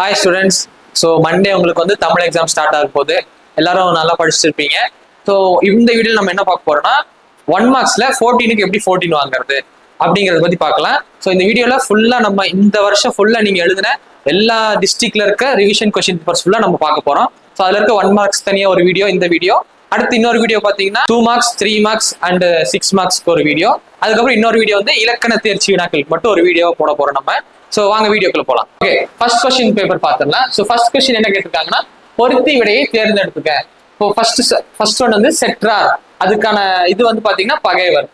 Hi students. So Monday உங்களுக்கு வந்து Tamil exam start ஆக போகுது. எல்லாரும் நல்லா படிச்சிருப்பீங்க. ஸோ இந்த வீடியோ நம்ம என்ன பார்க்க போறோம்னா 1 மார்க்ஸ்ல 14க்கு எப்படி 14 வாங்குறது அப்படிங்கிறத பத்தி பார்க்கலாம். ஸோ இந்த வீடியோல ஃபுல்லா நம்ம இந்த வருஷம் ஃபுல்லா நீங்க எழுதின எல்லா டிஸ்ட்ரிக்ட்ல இருக்க ரிவிஷன் கொஸ்டின் பேப்பர்ஸ் ஃபுல்லா நம்ம பார்க்க போறோம். ஸோ அதுல இருக்க 1 மார்க்ஸ் தனியா ஒரு வீடியோ, இந்த வீடியோ அடுத்து இன்னொரு வீடியோ பாத்தீங்கன்னா 2 மார்க்ஸ் 3 மார்க்ஸ் அண்ட் 6 மார்க்ஸ்க்கு ஒரு வீடியோ, அதுக்கப்புறம் இன்னொரு வீடியோ வந்து இலக்கண தேர்ச்சி வினாக்களுக்கு மட்டும் ஒரு வீடியோ போட போறோம் நம்ம. சோ வாங்க வீடியோக்குள்ள போலாம். ஓகே, ஃபர்ஸ்ட் क्वेश्चन பேப்பர் பாத்துறலாம். சோ ஃபர்ஸ்ட் क्वेश्चन என்ன கேட்டிருக்காங்கன்னா பொருத்தி விடையை தேர்ந்தெடுத்துக்க. இப்போ ஃபர்ஸ்ட் ஒன் வந்து செற்றார், அதுக்கான இது வந்து பாத்தீங்கன்னா பகைவர்.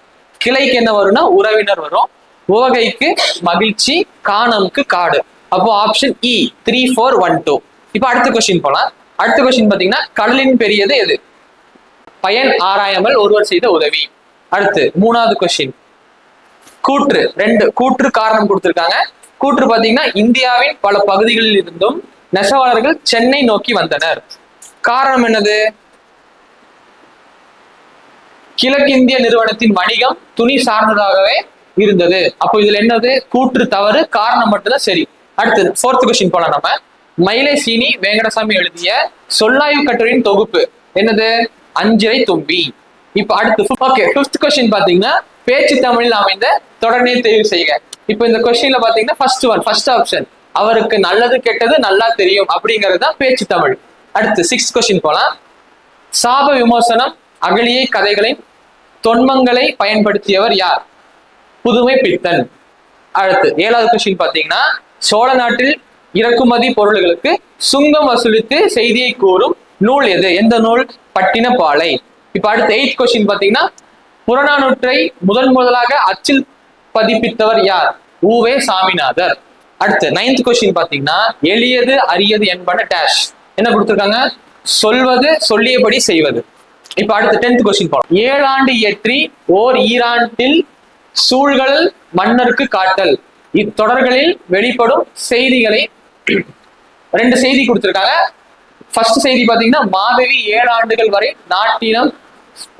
கிளைக்கு என்ன வரும்னா உறவினர் வரும். உவகைக்கு மகிழ்ச்சி, காணம்க்கு காடு. அப்போ ஆப்ஷன் இ 3 4 1 2. இப்போ அடுத்த क्वेश्चन போலாம். அடுத்த क्वेश्चन பாத்தீங்கன்னா கடலின் பெரியது எது? பயன் ஆராயாமல் ஒருவர் செய்த உதவி. அடுத்து மூணாவது क्वेश्चन கூற்று. கூற்று காரணம் கொடுத்திருக்காங்க. கூற்று பாத்தீங்கன்னா இந்தியாவின் பல பகுதிகளில் இருந்தும் நெசவாளர்கள் சென்னை நோக்கி வந்தனர். காரணம் என்னது? கிழக்கிந்திய நிறுவனத்தின் வணிகம் துணி சார்ந்ததாகவே இருந்தது. அப்போ இதுல என்னது? கூற்று தவறு, காரணம் மட்டும்தான் சரி. அடுத்து 4th क्वेश्चन போலாம் நம்ம. மயிலை சீனி வேங்கடசாமி எழுதிய சொல்லாய்வு கட்டுரையின் தொகுப்பு என்னது? அஞ்சிரை தும்பி. இப்ப அடுத்து ஓகே 5th क्वेश्चन பாத்தீங்கன்னா பேச்சு தமிழில் அமைந்த தொடர்நே தேர்வு செய்க. இப்போ இந்த क्वेश्चनல பாத்தீங்கன்னா ஃபர்ஸ்ட் ஆப்ஷன் அவருக்கு நல்லது கெட்டது நல்லா தெரியும் அப்படிங்கிறது தான் பேச்சு தமிழ். அடுத்து 6th क्वेश्चन போலாம். சாப விமோசனம் அகலியை கதைகளின் தொன்மங்களை பயன்படுத்தியவர் யார்? புதுமை பித்தன். அடுத்து 7வது क्वेश्चन பாத்தீங்கன்னா சோழ நாட்டில் இறக்குமதி பொருள்களுக்கு சுங்கம் வசூலித்து செய்தியை கூறும் நூல் எது? எந்த நூல்? பட்டினப்பாலை. இப்ப அடுத்து 8th क्वेश्चन பாத்தீங்கன்னா புறநானூற்றை முதலாக அச்சில் பதிப்பித்தவர் யார்? உவே சாமிநாதர். அடுத்து 9th क्वेश्चन பாத்தீங்கன்னா எளியது அரியது என்பன டேஷ். என்ன கொடுத்திருக்காங்க? சொல்வது சொல்லியபடி செய்வது. இப்ப அடுத்து 10th क्वेश्चन போலாம். 7 ஆண்டு இயற்றி ஓர் ஈராண்டில் சூழ்கள் மன்னருக்கு காட்டல். இத்தொடர்களில் வெளிப்படும் செய்திகளை 2 செய்தி கொடுத்திருக்காங்க. ஃபர்ஸ்ட் செய்தி பாத்தீங்கன்னா மாதவி 7 ஆண்டுகள் வரை நாட்டினம்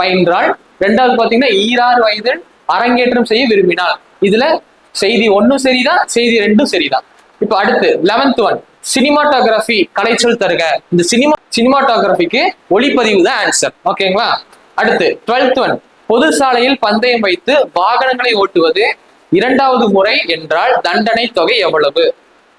பயின்றாள். 2வது பாத்தீங்கன்னா 16 வயதில் அரங்கேற்றம் செய்ய விரும்பினாள். இதுல செய்தி 1 சரிதான், செய்தி 2 சரிதான். இப்ப அடுத்து 11th ஒன் சினிமாட்டோகிராஃபி கலைச்சொல் தருக. இந்த சினிமாட்டோகிராஃபிக்கு ஒளிப்பதிவு தான் ஆன்சர். ஓகேங்களா? அடுத்து 12th ஒன் பொது சாலையில் பந்தயம் வைத்து வாகனங்களை ஓட்டுவது 2வது முறை என்றால் தண்டனை தொகை எவ்வளவு?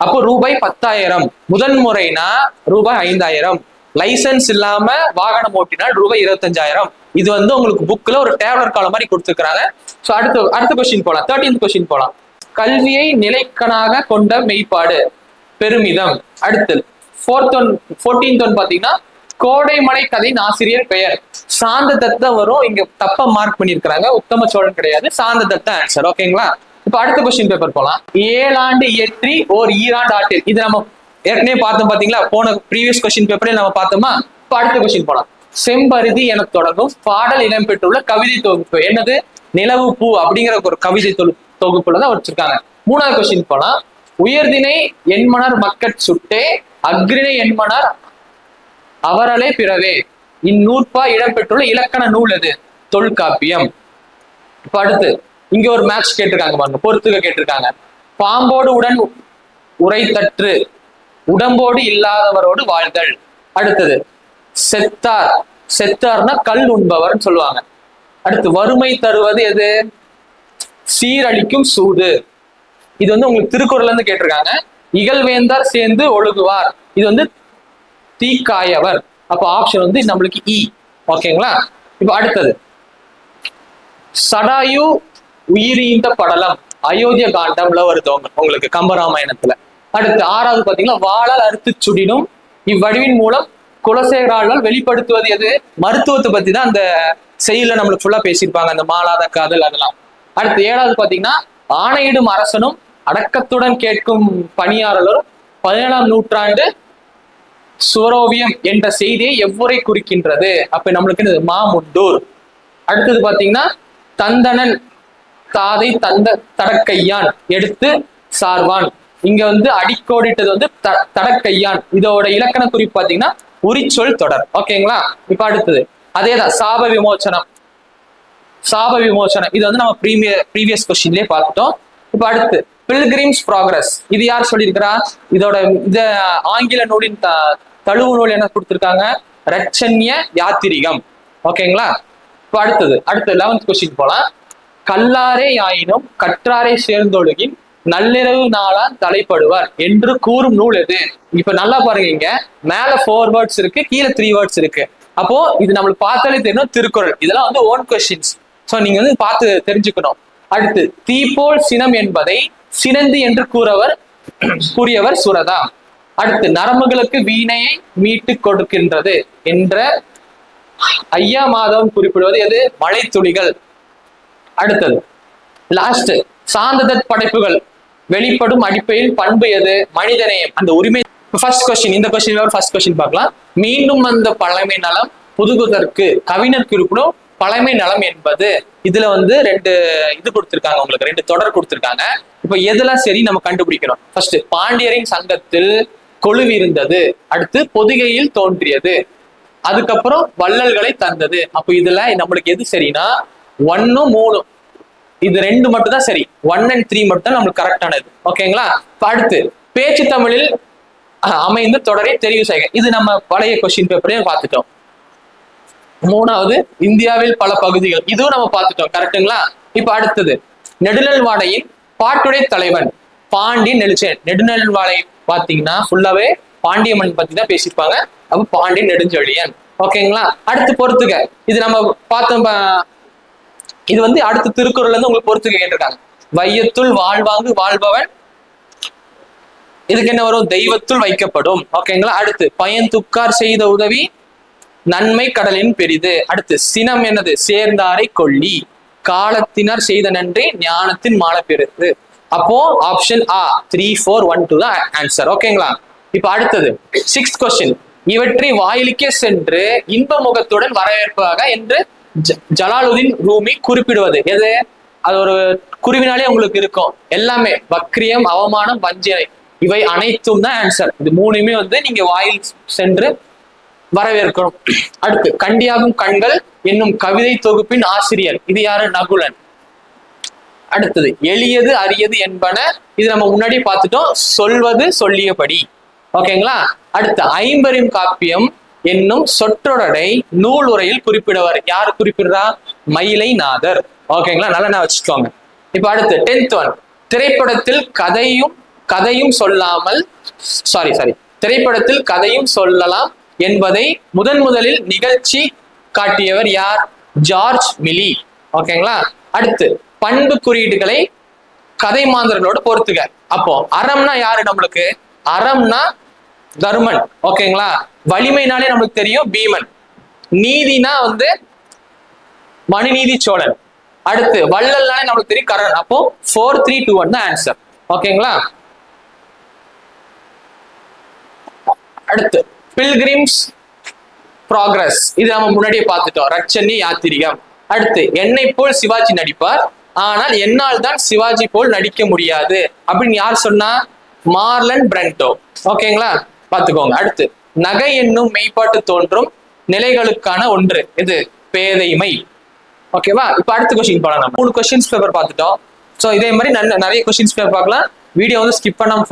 அப்போ ரூபாய் 10,000. முதல் முறைனா ரூபாய் 5,000. லைசன்ஸ் இல்லாம வாகனம் ஓட்டினால் ரூபாய் 25,000. இது வந்து உங்களுக்கு புக்ல ஒரு டேப்லர் காலம் மாதிரி கொடுத்துருக்காங்க. ஸோ அடுத்த क्वेश्चन போலாம். 13th क्वेश्चन போலாம். கல்வியை நிலைக்கணாக கொண்ட மெய்ப்பாடு பெருமிதம். அடுத்து 14th ஒன் பாத்தீங்கன்னா கோடைமலை கதையின் ஆசிரியர் பெயர். சாந்த தத்தம் வரும். இங்க தப்பா மார்க் பண்ணிருக்காங்க. உத்தம சோழன் கிடையாது, சாந்த தத்த ஆன்சர். ஓகேங்களா? இப்ப அடுத்த क्वेश्चन பேப்பர் போலாம். 7 ஆண்டு இயற்றி ஓர் ஈராண்டு ஆட்டில். இது நம்ம ஏற்கனவே பார்த்தோம் பாத்தீங்களா? போன ப்ரீவியஸ் क्वेश्चन பேப்பரில் நம்ம பார்த்தோமா? இப்ப அடுத்த क्वेश्चन போலாம். செம்பருதி என தொடங்கும் பாடல் இடம்பெற்றுள்ள கவிதை தொகுப்பு என்னது? நிலவு பூ அப்படிங்கிற ஒரு கவிதை தொகுப்புல தான் வச்சிருக்காங்க. 3வது क्वेश्चन போலாம். உயர்தினை என்மனர் மக்கட் சுட்டே அக்ரிணை என்மனர் அவரலே பிறவே. இந்நூற்பா இடம்பெற்றுள்ள இலக்கண நூல் எது? தொல்காப்பியம். இப்ப அடுத்து இங்க ஒரு மேட்ச் கேட்டிருக்காங்க பாருங்க, பொறுத்துக்க கேட்டிருக்காங்க. பாம்போடு உடன் உரைத்தற்று உடம்போடு இல்லாதவரோடு வாழ்தல். அடுத்தது செத்தார்னா கல் உண்பவர்னு சொல்லுவாங்க. அடுத்து வறுமை தருவது எது? சீரழிக்கும் சூது. இது வந்து உங்களுக்கு திருக்குறள்ல இருந்து கேட்டிருக்காங்க. இகழ்வேந்தார் சேர்ந்து ஒழுகுவார். இது வந்து தீக்காயவர். அப்போ ஆப்ஷன் வந்து நம்மளுக்கு இ. ஓகேங்களா? இப்ப அடுத்தது சடாயு உயிரீந்த படலம் அயோத்திய காண்டம்ல வருது உங்களுக்கு கம்பராமாயணத்துல. அடுத்து 6வது பாத்தீங்கன்னா வாளால் அறுத்து சுடினும் இவ்வடிவின் மூலம் குலசேகரால் வெளிப்படுத்துவது எது? மருத்துவத்தை பத்தி தான் அந்த செயல நம்மளுக்கு ஃபுல்லா பேசியிருப்பாங்க, அந்த மாலாத காதல் அதெல்லாம். அடுத்து 7வது பாத்தீங்கன்னா ஆணையிடும் அரசனும் அடக்கத்துடன் கேட்கும் பணியாளரும் 17ஆம் நூற்றாண்டு சுவரோவியம் என்ற செய்தியை எவ்வுரை குறிக்கின்றது? அப்ப நம்மளுக்கு மாமுண்டூர். அடுத்தது பாத்தீங்கன்னா தந்தனன் தாதை தடக்கையான் எடுத்து சார்வான். இங்க வந்து அடிக்கோடிட்டது வந்து தடக்கையான். இதோட இலக்கண குறிப்பு பாத்தீங்கன்னா உரிச்சொல் தொடர். ஓகேங்களா? இப்ப அடுத்தது அதேதான் சாப விமோசனம். இது வந்து நம்ம ப்ரீவியஸ் क्वेश्चनலயே பார்த்துட்டோம். இப்ப அடுத்து பில்கிரிம்ஸ் ப்ராக்ரஸ் இது யார் சொல்லியிருக்கிறா? இதோட இந்த ஆங்கில நூலின் தழுவு நூல் என்ன கொடுத்திருக்காங்க? ரட்சண்ய யாத்திரிகம். ஓகேங்களா? இப்போ அடுத்து 11th கொஸ்டின் போலாம். கல்லாரே ஆயினும் கற்றாரை சேர்ந்தொழுகின் நள்ளிரவு நாளான் தலைப்படுவார் என்று கூறும் நூல் எது? இப்ப நல்லா பாருங்க, இங்க மேல 4 வேர்ட்ஸ் இருக்கு, கீழே 3 வேர்ட்ஸ் இருக்கு. அப்போ இது நம்மளுக்கு பார்த்தாலே தெரியும் திருக்குறள். இதெல்லாம் வந்து ஓன் கொஸ்டின்ஸ். ஸோ நீங்க வந்து பார்த்து தெரிஞ்சுக்கணும். அடுத்து தீப்போல் சினம் என்பதை சினந்தி என்று கூறியவர் சுரதா. அடுத்து நரம்புகளுக்கு வீணையை மீட்டு கொடுக்கின்றது என்ற ஐயா மாதவன் குறிப்பிடுவது எது? மழை துளிகள். அடுத்தது லாஸ்ட் சாந்ததத் படைப்புகள் வெளிப்படும் அடிப்படையில் பண்பு எது? மனிதநேயம், அந்த உரிமை. ஃபர்ஸ்ட் கொஸ்டின், இந்த கொஸ்டின் ஃபர்ஸ்ட் கொஸ்டின் பார்க்கலாம். மீண்டும் அந்த பழமை நலம் புதுகுதற்கு கவிஞர் குறிப்பிடும் பழமை நலம் என்பது. இதுல வந்து 2 இது கொடுத்திருக்காங்க, உங்களுக்கு 2 தொடர் கொடுத்திருக்காங்க. இப்ப எதெல்லாம் சரி நம்ம கண்டுபிடிக்கணும். ஃபர்ஸ்ட் பாண்டியரின் சங்கத்தில் கொழுவிருந்தது, அடுத்து பொதிகையில் தோன்றியது, அதுக்கப்புறம் வள்ளல்களை தந்தது. அப்ப இதுல நம்மளுக்கு எது சரினா 1, 3 இது 2 மட்டும் தான் சரி. 1 and 3 மட்டும் தான் நம்மளுக்கு கரெக்டானது. ஓகேங்களா? அடுத்து பேச்சு தமிழில் அமைந்த தொடரை தெரிவு செய்க. இது நம்ம பழைய கொஸ்டின் பேப்பரையும் பார்த்துட்டோம். 3வது இந்தியாவில் பல பகுதிகள், இதுவும் நம்ம பார்த்துட்டோம். கரெக்டுங்களா? இப்ப அடுத்தது நெடுநல்வாடையின் பாட்டுடை தலைவன் பாண்டியன் நெடுஞ்செழியன். நெடுநல்வாடை பாத்தீங்கன்னா ஃபுல்லாவே பாண்டியம்மன் பத்தி தான் பேசியிருப்பாங்க. அப்ப பாண்டியன் நெடுஞ்செழியன். ஓகேங்களா? அடுத்து பொறுத்துக, இது நம்ம பார்த்தோம். இது வந்து அடுத்த திருக்குறள்ல இருந்து உங்களுக்கு பொறுத்துக்க கேட்டிருக்காங்க. வையத்துள் வாழ்வாங்கு வாழ்பவன், இதுக்கு என்ன வரும்? தெய்வத்துள் வைக்கப்படும். ஓகேங்களா? அடுத்து பயன்துக்கார் செய்த உதவி நன்மை கடலின் பெரிது. அடுத்து சினம் என்னது? சேர்ந்தாரை கொல்லி காலத்தினர் செய்த நன்றி ஞானத்தின் மாலை பெருது. அப்போ ஆப்ஷன் ஆ 3, 4, 1, 2 தான் ஆன்சர். ஓகேங்களா? இப்ப அடுத்தது 6th கொஸ்டின். இவற்றை வாயிலுக்கே சென்று இன்ப முகத்துடன் வரவேற்பாக என்று ஜலாலுதீன் ரூமி குறிப்பிடுவது எது? அது ஒரு குருவினாலே உங்களுக்கு இருக்கும். எல்லாமே வக்ரியம், அவமானம், வஞ்சனை, இவை அனைத்தும் தான் ஆன்சர். இது 3மே வந்து நீங்க வாயில் சென்று வரவேற்கணும். அடுத்து கண்டியாகும் கண்கள் என்னும் கவிதை தொகுப்பின் ஆசிரியர், இது யாரு? நகுலன். அடுத்தது எளியது அரியது என்பன, இது நம்ம முன்னாடி பார்த்துட்டோம், சொல்வது சொல்லியபடி. ஓகேங்களா? அடுத்து ஐம்பெரும் காப்பியம் என்னும் சொற்றொடரை நூல் உரையில் குறிப்பிடுவார், யார் குறிப்பிடுறா? மயிலை நாதர். ஓகேங்களா? நல்லா நான் வச்சுக்கோங்க. இப்ப அடுத்து 10th ஒன். திரைப்படத்தில் கதையும் சொல்லாமல் திரைப்படத்தில் கதையும் சொல்லலாம் என்பதை முதலில் நிகழ்ச்சி காட்டியவர் யார்? ஜார்ஜ் மிலி. ஓகேங்களா? அடுத்து பண்பு குறியீடுகளை கதை மாந்தர்களோட பொறுத்துக. அப்போ அறம்னா யாரு நம்மளுக்கு? அறம்னா தர்மன். ஓகேங்களா? வலிமைனாலே நம்மளுக்கு தெரியும் பீமன். நீதினா வந்து மனுநீதி சோழன். அடுத்து வள்ளல்னாலே நம்மளுக்கு தெரியும் கர்ணன். அப்போ 4, 3, 2, 1 தான் ஆன்சர். ஓகேங்களா? அடுத்து பில்கிரிம்ஸ் ப்ராக்ரஸ், இது நம்ம முன்னாடியே பார்த்துட்டோம், ரட்சணி யாத்திரிகம். அடுத்து என்னை போல் சிவாஜி நடிப்பார், ஆனால் என்னால் தான் சிவாஜி போல் நடிக்க முடியாது அப்படின்னு யார் சொன்னா? Marlon Brando. ஓகேங்களா? பார்த்துக்கோங்க. அடுத்து நகை என்னும் மெய்ப்பாட்டு தோன்றும் நிலைகளுக்கான ஒன்று, இது பேதைமை. ஓகேவா? இப்ப அடுத்த கொஸ்டின் போலாம். நம்ம 3 கொஸ்டின்ஸ் பேப்பர் பார்த்துட்டோம். ஸோ இதே மாதிரி நிறைய கொஸ்டின்ஸ் பேப்பர் பார்க்கலாம். வீடியோ வந்து ஸ்கிப் பண்ணாம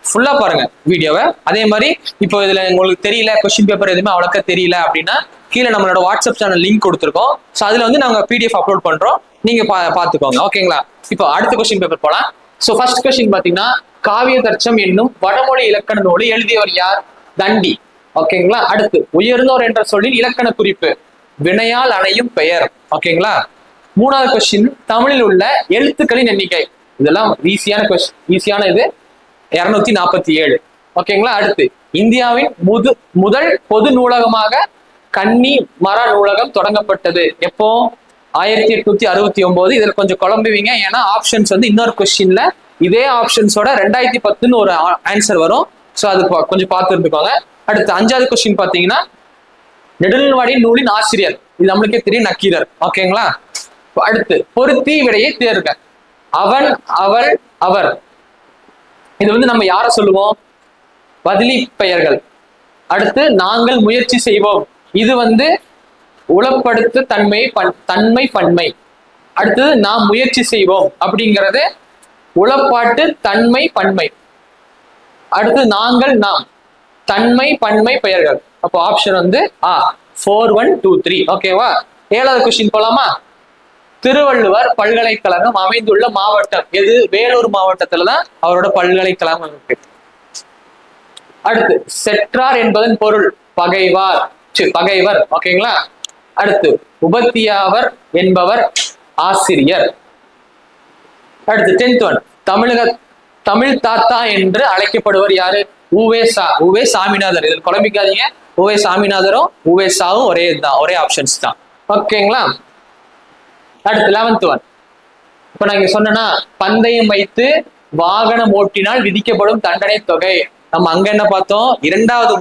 ஃபுல்லா பாருங்க வீடியோவை. அதே மாதிரி இப்போ இதுல உங்களுக்கு தெரியல, கொஸ்டின் பேப்பர் எதுவுமே அவ்வளோக்கா தெரியல அப்படின்னா கீழே நம்மளோட வாட்ஸ்அப் சேனல் லிங்க் கொடுத்துருக்கோம். ஸோ அதுல வந்து நாங்க PDF அப்லோட் பண்றோம், நீங்க பாத்துக்கோங்க. ஓகேங்களா? இப்போ அடுத்த கொஸ்டின் பேப்பர் போலாம். ஸோ ஃபர்ஸ்ட் கொஸ்டின் பாத்தீங்கன்னா காவிய தர்ச்சம் என்னும் வடமொழி இலக்கண நூலை எழுதியவர் யார்? தண்டி. ஓகேங்களா? அடுத்து உயர்ந்தோர் என்ற சொல்லின் இலக்கண குறிப்பு வினையால் அணையும் பெயர். ஓகேங்களா? 3வது கொஸ்டின் தமிழில் உள்ள எழுத்துக்களின் எண்ணிக்கை. இதெல்லாம் ஈஸியான இது 247. ஓகேங்களா? அடுத்து இந்தியாவின் முதல் பொது நூலகமாக கன்னி மர நூலகம் தொடங்கப்பட்டது எப்போ? 1869. இதுல கொஞ்சம் குழம்புவீங்க, ஏன்னா ஆப்ஷன்ஸ் வந்து இன்னொரு கொஸ்டின்ல இதே ஆப்ஷன்ஸோட 2010 ஒரு ஆன்சர் வரும். ஸோ அது கொஞ்சம் பார்த்து இருந்துக்கோங்க. அடுத்து 5வது கொஸ்டின் பாத்தீங்கன்னா நெடுநல்வாடி நூலின் ஆசிரியர், இது நம்மளுக்கே தெரியும், நக்கீரர். ஓகேங்களா? அடுத்து பொருத்தி விடையை தேர்க. அவன், அவள், அவர், இது வந்து நம்ம யார சொல்லுவோம்? பதிலி பெயர்கள். அடுத்து நாங்கள் முயற்சி செய்வோம், இது வந்து உளப்படுத்த தன்மை பன்மை. அடுத்தது நாம் முயற்சி செய்வோம் அப்படிங்கிறது உளப்பாட்டு தன்மை பன்மை. அடுத்து நாங்கள் நாம் தன்மை பன்மை பெயர்கள். அப்போ ஆப்ஷன் வந்து 4 1 2 3. ஓகேவா? 7வது கொஸ்டின் போலாமா? திருவள்ளுவர் பல்கலைக்கழகம் அமைந்துள்ள மாவட்டம் எது? வேலூர் மாவட்டத்துல தான் அவரோட பல்கலைக்கழகம் இருக்கு. அடுத்து செற்றார் என்பதன் பொருள் பகைவார் பகைவர். ஓகேங்களா? அடுத்து உபத்தியாவர் என்பவர் ஆசிரியர். அடுத்து 10th ஒன் தமிழ் தாத்தா என்று அழைக்கப்படுவர் யாரு? உவே சாமிநாதர். இதில் குழம்பிக்காதீங்க, உவே சாமிநாதரும் உவே சாவும் ஒரே இதுதான், ஒரே ஆப்ஷன்ஸ் தான். ஓகேங்களா? அடுத்து 11th ஒன். இப்ப நான் இங்க சொன்னா பந்தயம் வைத்து வாகனம் ஓட்டினால் விதிக்கப்படும் தண்டனை தொகை. நம்ம அங்க என்ன பார்த்தோம்? இரண்டாவது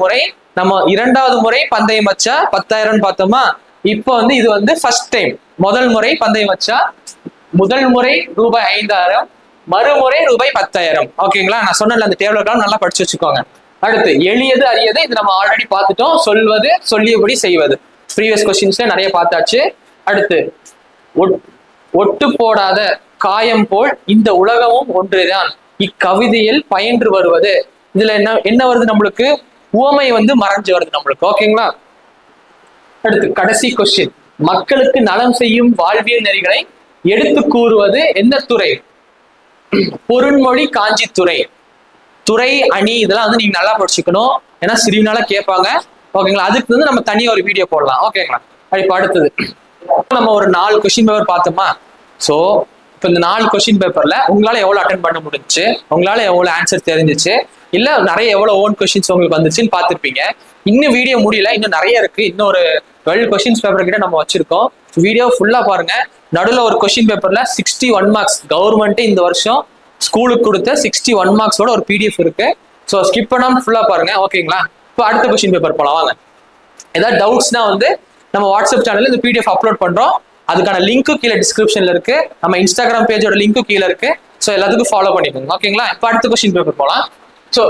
முறை பந்தயம் வச்சா 10,000 பார்த்தோமா? இப்போ வந்து இது வந்து ஃபர்ஸ்ட் டைம். முதல் முறை பந்தயம் வச்சா முதல் முறை ரூபாய் 5,000, மறுமுறை ரூபாய் 10,000. ஓகேங்களா? நான் சொன்னல அந்த டேபிள் நல்லா படிச்சு வச்சுக்கோங்க. அடுத்து எளியது அரியது. இது நம்ம ஆல்ரெடி பார்த்துட்டோம். சொல்வது சொல்லியபடி செய்வது. ப்ரீவியஸ் கொஸ்டின்ஸ்ல நிறைய பார்த்தாச்சு. அடுத்து ஒட்டு போடாத காயம் போல் இந்த உலகமும் ஒன்றுதான் இக்கவிதையில் பயின்று வருவது. இதுல என்ன வருது நம்மளுக்கு? உவமை வந்து மறைஞ்சு வருது நம்மளுக்கு. ஓகேங்களா? அடுத்து கடைசி கொஸ்டின். மக்களுக்கு நலம் செய்யும் வாழ்வியல் நெறிகளை எடுத்து கூறுவது எந்த துறை? பொருண்மொழி காஞ்சித்துறை. துறை அணி இதெல்லாம் வந்து நீங்க நல்லா படிச்சுக்கணும். ஏன்னா சிறினால கேட்பாங்க. ஓகேங்களா? அதுக்கு வந்து நம்ம தனியா ஒரு வீடியோ போடலாம். ஓகேங்களா? இப்ப அடுத்தது நம்ம ஒரு 4 கொஸ்டின் பேப்பர் பார்த்தோமா? சோ இப்ப இந்த 4 கொஸ்டின் பேப்பர்ல உங்களால எவ்வளவு அட்டென்ட் பண்ண முடிஞ்சுச்சு, உங்களால எவ்வளவு ஆன்சர் தெரிஞ்சிச்சு, இல்ல நிறைய எவ்வளவு ஓன் கொஸ்டின்ஸ் உங்களுக்கு வந்துச்சுன்னு பார்த்திருப்பீங்க. இன்னும் வீடியோ முடியல, இன்னும் நிறைய இருக்கு. இன்னும் ஒரு 12 கொஸ்டின்ஸ் பேப்பர் கிட்ட நம்ம வச்சிருக்கோம். வீடியோ ஃபுல்லா பாருங்க. நடுவில் ஒரு கொஸ்டின் பேப்பர்ல 61 மார்க்ஸ் கவர்மெண்ட் இந்த வருஷம் ஸ்கூலுக்கு கொடுத்த 61 மார்க்ஸோட ஒரு பிடிஎஃப் இருக்கு. ஸோ ஸ்கிப் பண்ணாம ஃபுல்லா பாருங்க. ஓகேங்களா? இப்போ அடுத்த கொஸ்டின் பேப்பர் போலாம் வாங்க. ஏதாவது டவுட்ஸ்னா வந்து நம்ம வாட்ஸ்அப் சேனல்ல இந்த பிடிஎஃப் அப்லோட் பண்றோம். அதுக்கான லிங்க்கும் கீழே டிஸ்கிரிப்ஷன்ல இருக்கு. நம்ம இன்ஸ்டாகிராம் பேஜோட லிங்க்கும் கீழே இருக்கு. ஸோ எல்லாத்துக்கும் ஃபாலோ பண்ணிக்கோங்க. ஓகேங்களா? இப்போ அடுத்த கொஸ்டின் பேப்பர் போலாம். ஸோ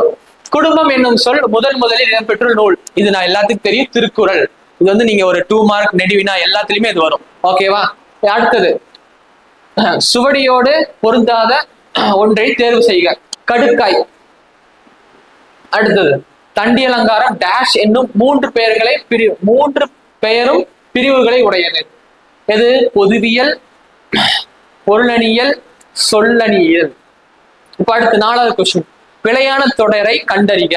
குடும்பம் என்னும் சொல் முதலில் இடம்பெற்ற நூல். இது நான் எல்லாத்துக்கும் தெரியும், திருக்குறள். இது வந்து நீங்க ஒரு 2 மார்க் நெடுவினா எல்லாத்துலயுமே இது வரும். ஓகேவா? அடுத்தது சுவடியோடு பொருந்தாத ஒன்றை தேர்வு செய்க. கடுக்காய். அடுத்தது தண்டியலங்காரம் டேஷ் என்னும் 3 பெயரும் பிரிவுகளை உடையது. எது? பொதுவியல், பொருளணியல், சொல்லணியல். இப்ப அடுத்து 4வது கொஸ்டின். பிழையான தொடரை கண்டறிக.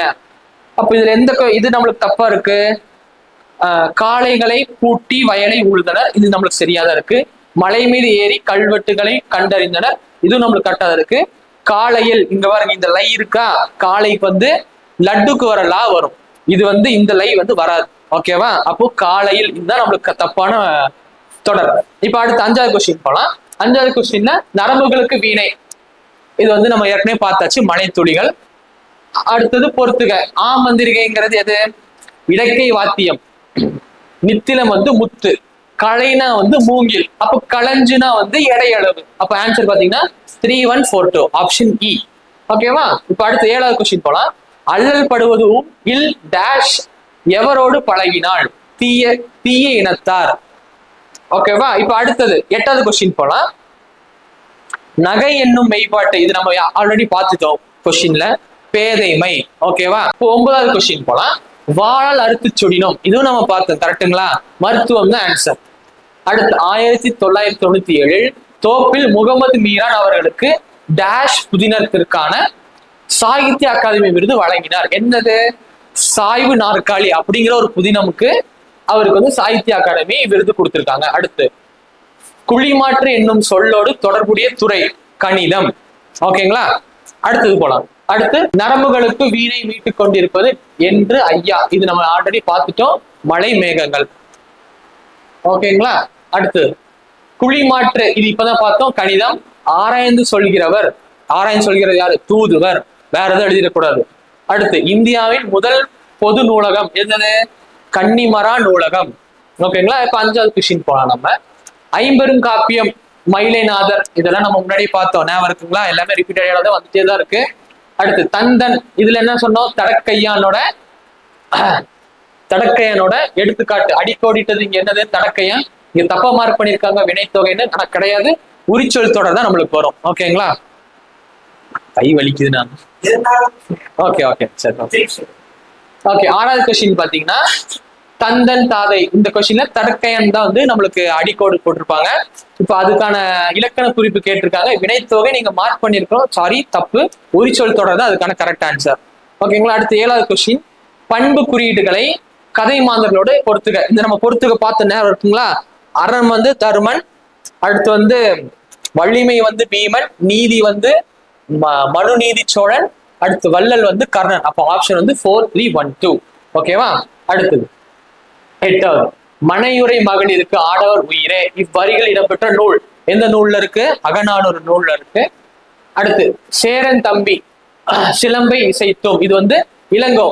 அப்ப இதுல இது நம்மளுக்கு தப்பா இருக்கு. காளைகளை பூட்டி வயலை உழுதனர். இது நம்மளுக்கு சரியாதான் இருக்கு. மலை மீது ஏறி கல்வெட்டுகளை கண்டறிந்தனர். இதுவும் நம்மளுக்கு கரெக்டா இருக்கு. காளையில் இங்க பாருங்க, இந்த லை இருக்கா? காளைக்கு வந்து லட்டுக்கு வர லா வரும். இது வந்து இந்த லை வந்து வராது. ஓகேவா? அப்போ காளையில் இதுதான் நம்மளுக்கு தப்பான தொடர். இப்ப அடுத்து 5வது கொஸ்டின் போலாம். 5வது கொஸ்டின் நரம்புகளுக்கு வீணை. இது வந்து நம்ம ஏற்கனவே பார்த்தாச்சு, மழை துளிகள். அடுத்தது பொறுத்துக. மந்திரிகைங்கிறது எது? இடக்கை வாத்தியம். நித்திலம் வந்து முத்து. களைனா வந்து மூங்கில். அப்ப களஞ்சுனா வந்து எடை அளவு. அப்ப ஆன்சர் பாத்தீங்கன்னா 3142 ஆப்ஷன் இ. ஓகேவா? இப்ப அடுத்த 7வது கொஸ்டின் போலாம். அல்லல் படுவதும் இல் டேஷ் எவரோடு பழகினாள்? தீய இனத்தார். ஓகேவா? இப்ப அடுத்தது 8வது கொஸ்டின் போலாம். நகை என்னும் மெய்ப்பாட்டை. இது நம்ம ஆல்ரெடி பார்த்துட்டோம் கொஸ்டின்ல. பேதைமை. ஓகேவா? இப்போ 9வது கொஸ்டின் போலாம். வாழால் அறுத்து சுடினோம். இதுவும் நம்ம பார்த்தோம். கரெக்டுங்களா? மருத்துவம் தான் ஆன்சர். அடுத்து 1997 தோப்பில் முகமது மீரான் அவர்களுக்கு டேஷ் புதினத்திற்கான சாகித்ய அகாதமி விருது வழங்கினார். என்னது? சாய்வு நாற்காலி அப்படிங்கிற ஒரு புதினமுக்கு அவருக்கு வந்து சாகித்ய அகாடமி விருது கொடுத்திருக்காங்க. அடுத்து குழிமாற்று என்னும் சொல்லோடு தொடர்புடைய துறை கணிதம். ஓகேங்களா? அடுத்தது போலாம். அடுத்து நரம்புகளுக்கு வீணை மீட்டுக் கொண்டிருப்பது என்று ஐயா. இது நம்ம ஆல்ரெடி பார்த்துட்டோம், மழை மேகங்கள். ஓகேங்களா? அடுத்து குழிமாற்று. இது இப்பதான் பார்த்தோம், கணிதம். ஆராய்ந்து சொல்கிறது யாரு? தூதுவர். வேற எதுவும் எழுதிடக்கூடாது. அடுத்து இந்தியாவின் முதல் பொது நூலகம் என்னது? கன்னிமரா நூலகம். ஓகேங்களா? இப்ப 5வது கொஸ்டின் போலாம். நம்ம ஐம்பெரும் காப்பியம் மயிலைநாதர். இதெல்லாம் நம்ம முன்னாடி பார்த்தோம், ஞாபகம் இருக்குங்களா? எல்லாமே ரிப்பீட்டடா வந்துட்டே தான் இருக்கு. அடுத்து தந்தன். இதுல என்ன சொன்னோம்? தடக்கையனோட எடுத்துக்காட்டு. அடிக்கோடிட்டது இங்க என்னது? தடக்கையன். இங்க தப்பா மார்க் பண்ணிருக்காங்க வினைத்தொகைன்னு. ஆனா கிடையாது, உரிச்சொல் தொடர் தான் நம்மளுக்கு வரும். ஓகேங்களா? கை வலிக்குது நான். ஓகே ஓகே சரி ஓகே. ஆறாவது கொஸ்டின் பாத்தீங்கன்னா தந்தன் தாதை. இந்த கொஸ்டின்ல தடக்கையன் தான் வந்து நம்மளுக்கு அடிக்கோடு போட்டிருப்பாங்க. இப்ப அதுக்கான இலக்கண குறிப்பு கேட்டிருக்காங்க. வினைத்தொகை நீங்க மார்க் பண்ணிருக்கோம், சாரி தப்பு. உரிச்சொல் தொடர் தான் அதுக்கான கரெக்ட் ஆன்சர். ஓகேங்களா. அடுத்து ஏழாவது கொஸ்டின் பண்பு குறியீடுகளை கதை மாந்தர்களோட பொறுத்துக. இந்த நம்ம பொறுத்துக பார்த்த நேரம் இருக்குங்களா. அரண் வந்து தருமன், அடுத்து வந்து வலிமை வந்து பீமன், நீதி வந்து மனுநீதி சோழன், அடுத்து வள்ளல் வந்து கர்ணன். அப்போ ஆப்ஷன் வந்து 4 3 1 2. ஓகேவா. அடுத்தது எட்டாவது மனையுரை மகளிருக்கு ஆடவர் உயிரே. இவ்வரிகள் இடம்பெற்ற நூல் எந்த நூல்ல இருக்கு? அகநானூறு நூல்ல இருக்கு. அடுத்து சேரன் தம்பி சிலம்பை இசைத்தோம். இது வந்து இளங்கோ.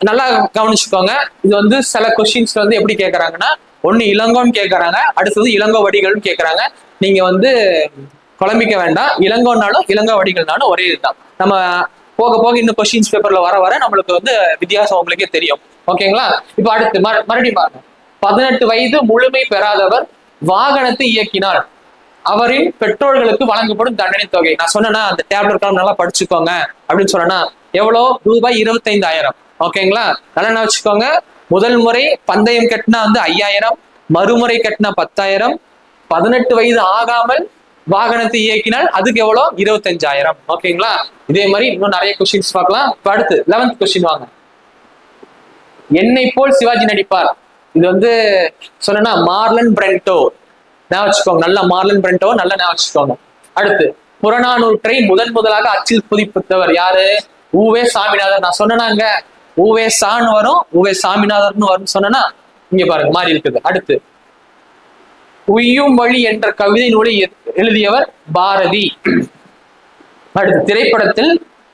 நல்லா கவனிச்சுக்கோங்க. இது வந்து சில கொஸ்டின்ஸ்ல வந்து எப்படி கேட்கறாங்கன்னா, ஒண்ணு இளங்கோன்னு கேட்கறாங்க, அடுத்தது இளங்கோ வடிகள்னு கேட்கறாங்க. நீங்க வந்து குழம்பிக்க வேண்டாம். இளங்கோன்னாலும் இளங்கோ வடிகள்னாலும் ஒரே இதுதான். நம்ம போக போக இன்னும் கொஸ்டின்ஸ் பேப்பர்ல வர வர நம்மளுக்கு வந்து வித்தியாசம் உங்களுக்கே தெரியும். ஓகேங்களா. இப்ப அடுத்து மறுபடியும் பாருங்க. 18 வயது முழுமை பெறாதவர் வாகனத்தை இயக்கினார், அவரின் பெற்றோர்களுக்கு வழங்கப்படும் தண்டனை தொகை. நான் சொன்னேன்னா அந்த டேப்லெட் காலம் நல்லா படிச்சுக்கோங்க அப்படின்னு சொன்னா எவ்வளோ? ரூபாய் 25,000. ஓகேங்களா. நல்லா வச்சுக்கோங்க. முதல் முறை பந்தயம் கட்டினா வந்து 5,000, மறுமுறை கட்டினா 10,000, 18 வயது ஆகாமல் வாகனத்தை இயக்கினால் அதுக்கு எவ்வளோ? 25,000. ஓகேங்களா. இதே மாதிரி இன்னும் நிறைய கொஸ்டின்ஸ் பார்க்கலாம். இப்ப அடுத்து 11th கொஸ்டின் வாங்க. என்னை போல் சிவாஜி நடிப்பார். இது வந்து சொன்னா மார்லன் பிரெண்டோ. ஞாபகம் வச்சுக்கோங்க. நல்லா மார்லன் பிரெண்டோ நல்லா ஞாபகம் வச்சுக்கோங்க. அடுத்து புறநானூற்றை முதலாக அச்சில் புதுப்பித்தவர் யாரு? உவே சாமிநாதர். நான் சொன்னாங்க உவே சான்னு வரும், உவே சாமிநாதர்னு வரும் சொன்னா இங்க பாருங்க மாறி இருக்குது. அடுத்து உய்யும் வழி என்ற கவிதை நூலை எழுதியவர் பாரதி. அடுத்து திரைப்படத்தில்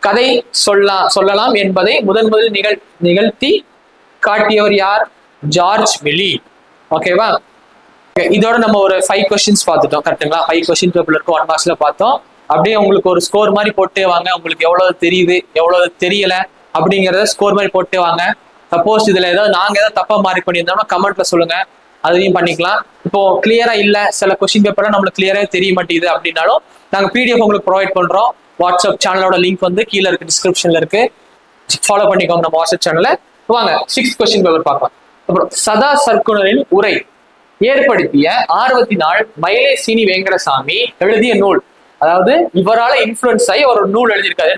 கதை சொல்லலாம் என்பதை முதலில் நிகழ்த்தி காட்டியவர் யார்? ஜார்ஜ் மிலி. ஓகேவா. இதோட நம்ம ஒரு 5 கொஸ்டின்ஸ் பார்த்துட்டோம். கரெக்டுங்களா. 5 கொஸ்டின் பேப்பர்ல இருக்கும், 1 மார்க்ஸ்ல பார்த்தோம். அப்படியே உங்களுக்கு ஒரு ஸ்கோர் மாதிரி போட்டே வாங்க. உங்களுக்கு எவ்வளவு தெரியுது எவ்வளவு தெரியல அப்படிங்கிறத ஸ்கோர் மாதிரி போட்டே வாங்க. சப்போஸ் இதுல நாங்க ஏதாவது தப்பா மார்க் பண்ணியிருந்தோம்னா கமெண்ட்ல சொல்லுங்க, அதையும் பண்ணிக்கலாம். இப்போ கிளியரா இல்ல, சில கொஸ்டின் பேப்பர்லாம் நம்மளுக்கு கிளியரா தெரிய மாட்டேங்குது அப்படின்னாலும் நாங்க பிடிஎஃப் உங்களுக்கு ப்ரொவைட் பண்றோம். வாட்ஸ்அப் சேனலோட லிங்க் வந்து கீழே இருக்கு, டிஸ்கிரிப்ஷன்ல இருக்கு. ஃபாலோ பண்ணிக்கோங்க நம்ம வாட்ஸ்அப் சேனல்ல. வாங்க 6th கொஸ்டின் பேப்பர் பார்க்கலாம். அப்புறம் சதா சர்க்குணரின் உரை ஏற்படுத்திய ஆர்வத்தினால் மயிலை சீனி வெங்கடசாமி எழுதிய நூல். அதாவது இவரால இன்ஃபுளுன்ஸ் ஆகி ஒரு நூல் எழுதியிருக்காரு,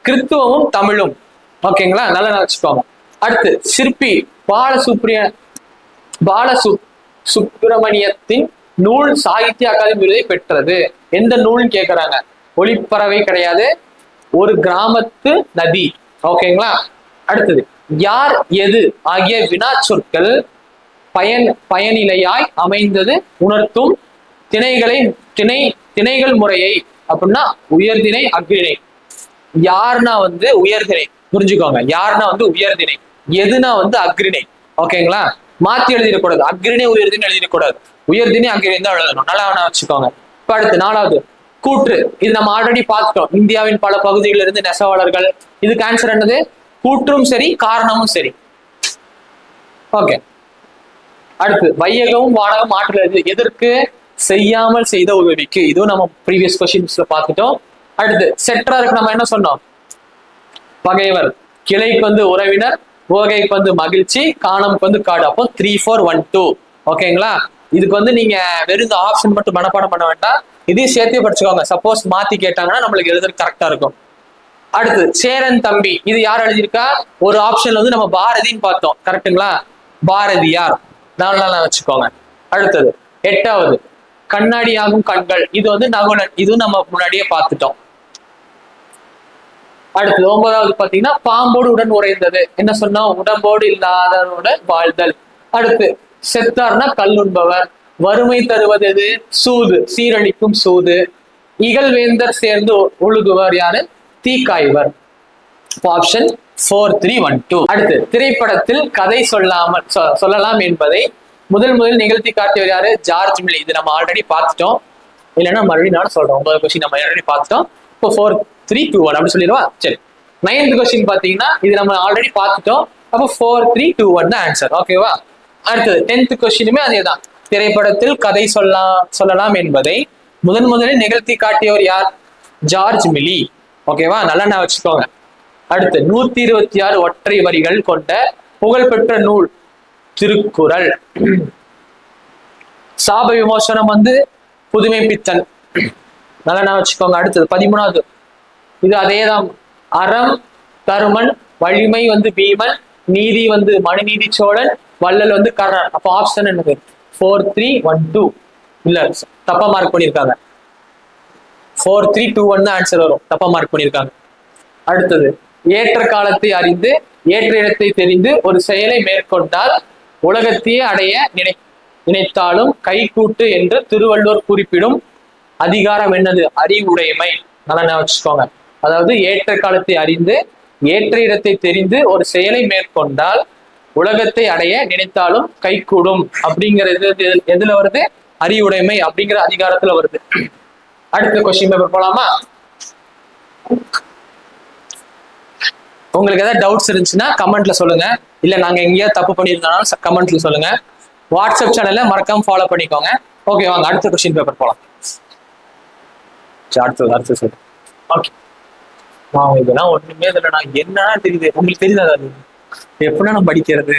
கிறித்துவமும் தமிழும். ஓகேங்களா. நல்லா நினைச்சுக்கோங்க. அடுத்து சிற்பி சுப்பிரமணியத்தின் நூல் சாகித்ய அகாதமி விருதை பெற்றது. எந்த நூல்னு கேட்கறாங்க. ஒளிப்பறவை கிடையாது, ஒரு கிராமத்து நதி. ஓகேங்களா. அடுத்தது யார் எது ஆகிய வினா சொற்கள் பயனிலையாய் அமைந்தது உணர்த்தும் திணைகள் முறையை. அப்படின்னா உயர்திணை அக்ரிணை. யாருன்னா வந்து உயர்திணை, புரிஞ்சுக்கோங்க. யாருன்னா வந்து உயர்திணை, எதுனா வந்து அக்ரிணை. ஓகேங்களா. மாத்தி எழுதிடக்கூடாது. அக்ரிணை உயர்திணை எழுதிடக்கூடாது. உயர்திணை அக்ரிணை தான் எழுதணும். நல்லா வச்சுக்கோங்க. இப்ப அடுத்து 4வது கூற்று. இது நம்ம ஆல்ரெடி பார்த்துட்டோம். இந்தியாவின் பல பகுதிகளில் இருந்து நெசவாளர்கள். இதுக்கு ஆன்சர் என்னது? கூற்றும் சரி, காரணமும் சரி. ஓகே. அடுத்து வையகமும் வானகம் ஆற்றல் எதற்கு? செய்யாமல் செய்த உதவிக்கு. இதுவும் நம்ம ப்ரீவியஸ் கொஸ்டின்ஸ்ல பார்த்துட்டோம். அடுத்து செற்றாருக்கு நம்ம என்ன சொன்னோம்? பகைவர். கிளைக்கு வந்து உறவினர், ஓகைக்கு வந்து மகிழ்ச்சி, காணமுக்கு வந்து காடு. அப்போ 3 4 1 2. ஓகேங்களா. இதுக்கு வந்து நீங்க வெறும் இந்த ஆப்ஷன் மட்டும் மனப்பாடம் பண்ண வேண்டாம், இதையும் சேர்த்தே படிச்சுக்கோங்க. சப்போஸ் மாத்தி கேட்டாங்கன்னா நம்மளுக்கு எழுதுறது கரெக்டா இருக்கும். அடுத்து சேரன் தம்பி. இது யார் எழுதியிருக்கா? ஒரு ஆப்ஷன்ல வந்து நம்ம பாரதின்னு பார்த்தோம். கரெக்டுங்களா. பாரதியார். நல்லா வச்சுக்கோங்க. அடுத்தது 8வது கண்ணாடியாகும் கண்கள். இது வந்து நகுலன். இதுவும் நம்ம முன்னாடியே பார்த்துட்டோம். அடுத்தது 9வது பாத்தீங்கன்னா பாம்போடு உடன் உறைந்தது. என்ன சொன்னா? உடம்போடு இல்லாதவரோட வாழ்தல். அடுத்து செத்தார்னா கல்லுண்பவர். வறுமை தருவது எது? சூது, சீரழிக்கும் சூது. இகழ்வேந்தர் சேர்ந்து ஒழுகுவர் யாரு? தீக்காய்வர். ஆப்ஷன் 4 3 1 2. அடுத்து திரைப்படத்தில் கதை சொல்லலாம் என்பதை முதல் நிகழ்த்தி காட்டியவர் யாரு? ஜார்ஜ் மிலி. இது நம்ம ஆல்ரெடி பார்த்துட்டோம். இல்லைன்னா மறுபடியும் நான் சொல்றோம். 9வது கொஸ்டின் நம்ம ஆல்ரெடி பார்த்துட்டோம். இப்போ 4 3 2 1 அப்படி சொல்லிடுவா. சரி. 9th கொஸ்டின் பாத்தீங்கன்னா இது நம்ம ஆல்ரெடி பார்த்துட்டோம். அப்போ 4 3 2 1 தான் ஆன்சர். ஓகேவா. அடுத்தது 10th கொஸ்டினுமே அதேதான். திரைப்படத்தில் கதை சொல்லலாம் என்பதை முதலில் நிகழ்த்தி காட்டியவர் யார்? ஜார்ஜ் மிலி. ஓகேவா, நல்லா நான் வச்சுக்கோங்க. அடுத்து 126 ஒற்றை வரிகள் கொண்ட புகழ்பெற்ற நூல் திருக்குறள். சாப விமோசனம் வந்து புதுமை பித்தன், நல்லா நான் வச்சுக்கோங்க. அடுத்தது 13வது, இது அதேதான். அறம் தருமன், வலிமை வந்து பீமன், நீதி வந்து மனுநீதி சோழன், வள்ளல் வந்து கர்ணன். அப்போ ஆப்ஷன் என்னது? 4312. இல்ல, தப்பா மார்க் பண்ணிருக்காங்க. 4321 தான் ஆன்சர் வரும், தப்பா மார்க் பண்ணிருக்காங்க. அடுத்தது, ஏற்ற காலத்தை அறிந்து ஏற்ற இடத்தை தெரிந்து ஒரு செயலை மேற்கொண்டால் உலகத்தையே அடைய நினைத்தாலும் கை கூட்டு என்று திருவள்ளுவர் குறிப்பிடும் அதிகாரம் என்னது? அறிவுடைமை. நல்லா வச்சுக்கோங்க. அதாவது ஏற்ற காலத்தை அறிந்து ஏற்ற இடத்தை தெரிந்து ஒரு செயலை மேற்கொண்டால் உலகத்தை அடைய நினைத்தாலும் கைகூடும் அப்படிங்கிறது எதுல வருது? அறிவுடைமை அப்படிங்கிற அதிகாரத்துல வருது. அடுத்த கொஸ்டின் பேப்பர் போலாமா? உங்களுக்கு ஏதாவது டவுட்ஸ் இருந்துச்சுன்னா கமெண்ட்ல சொல்லுங்க. இல்ல நாங்க எங்கேயாவது தப்பு பண்ணியிருந்தோம்னாலும் கமெண்ட்ல சொல்லுங்க. வாட்ஸ்அப் சேனல்ல மறக்காம ஃபாலோ பண்ணிக்கோங்க. ஓகே, வாங்க அடுத்த கொஸ்டின் பேப்பர் போலாம். அடுத்தது சொல்லு. ஓகே, இதெல்லாம் ஒண்ணுமே இல்லைண்ணா, என்னன்னா தெரியுது உங்களுக்கு? தெரியுதா அது எப்படின்னா நான் படிக்கிறது?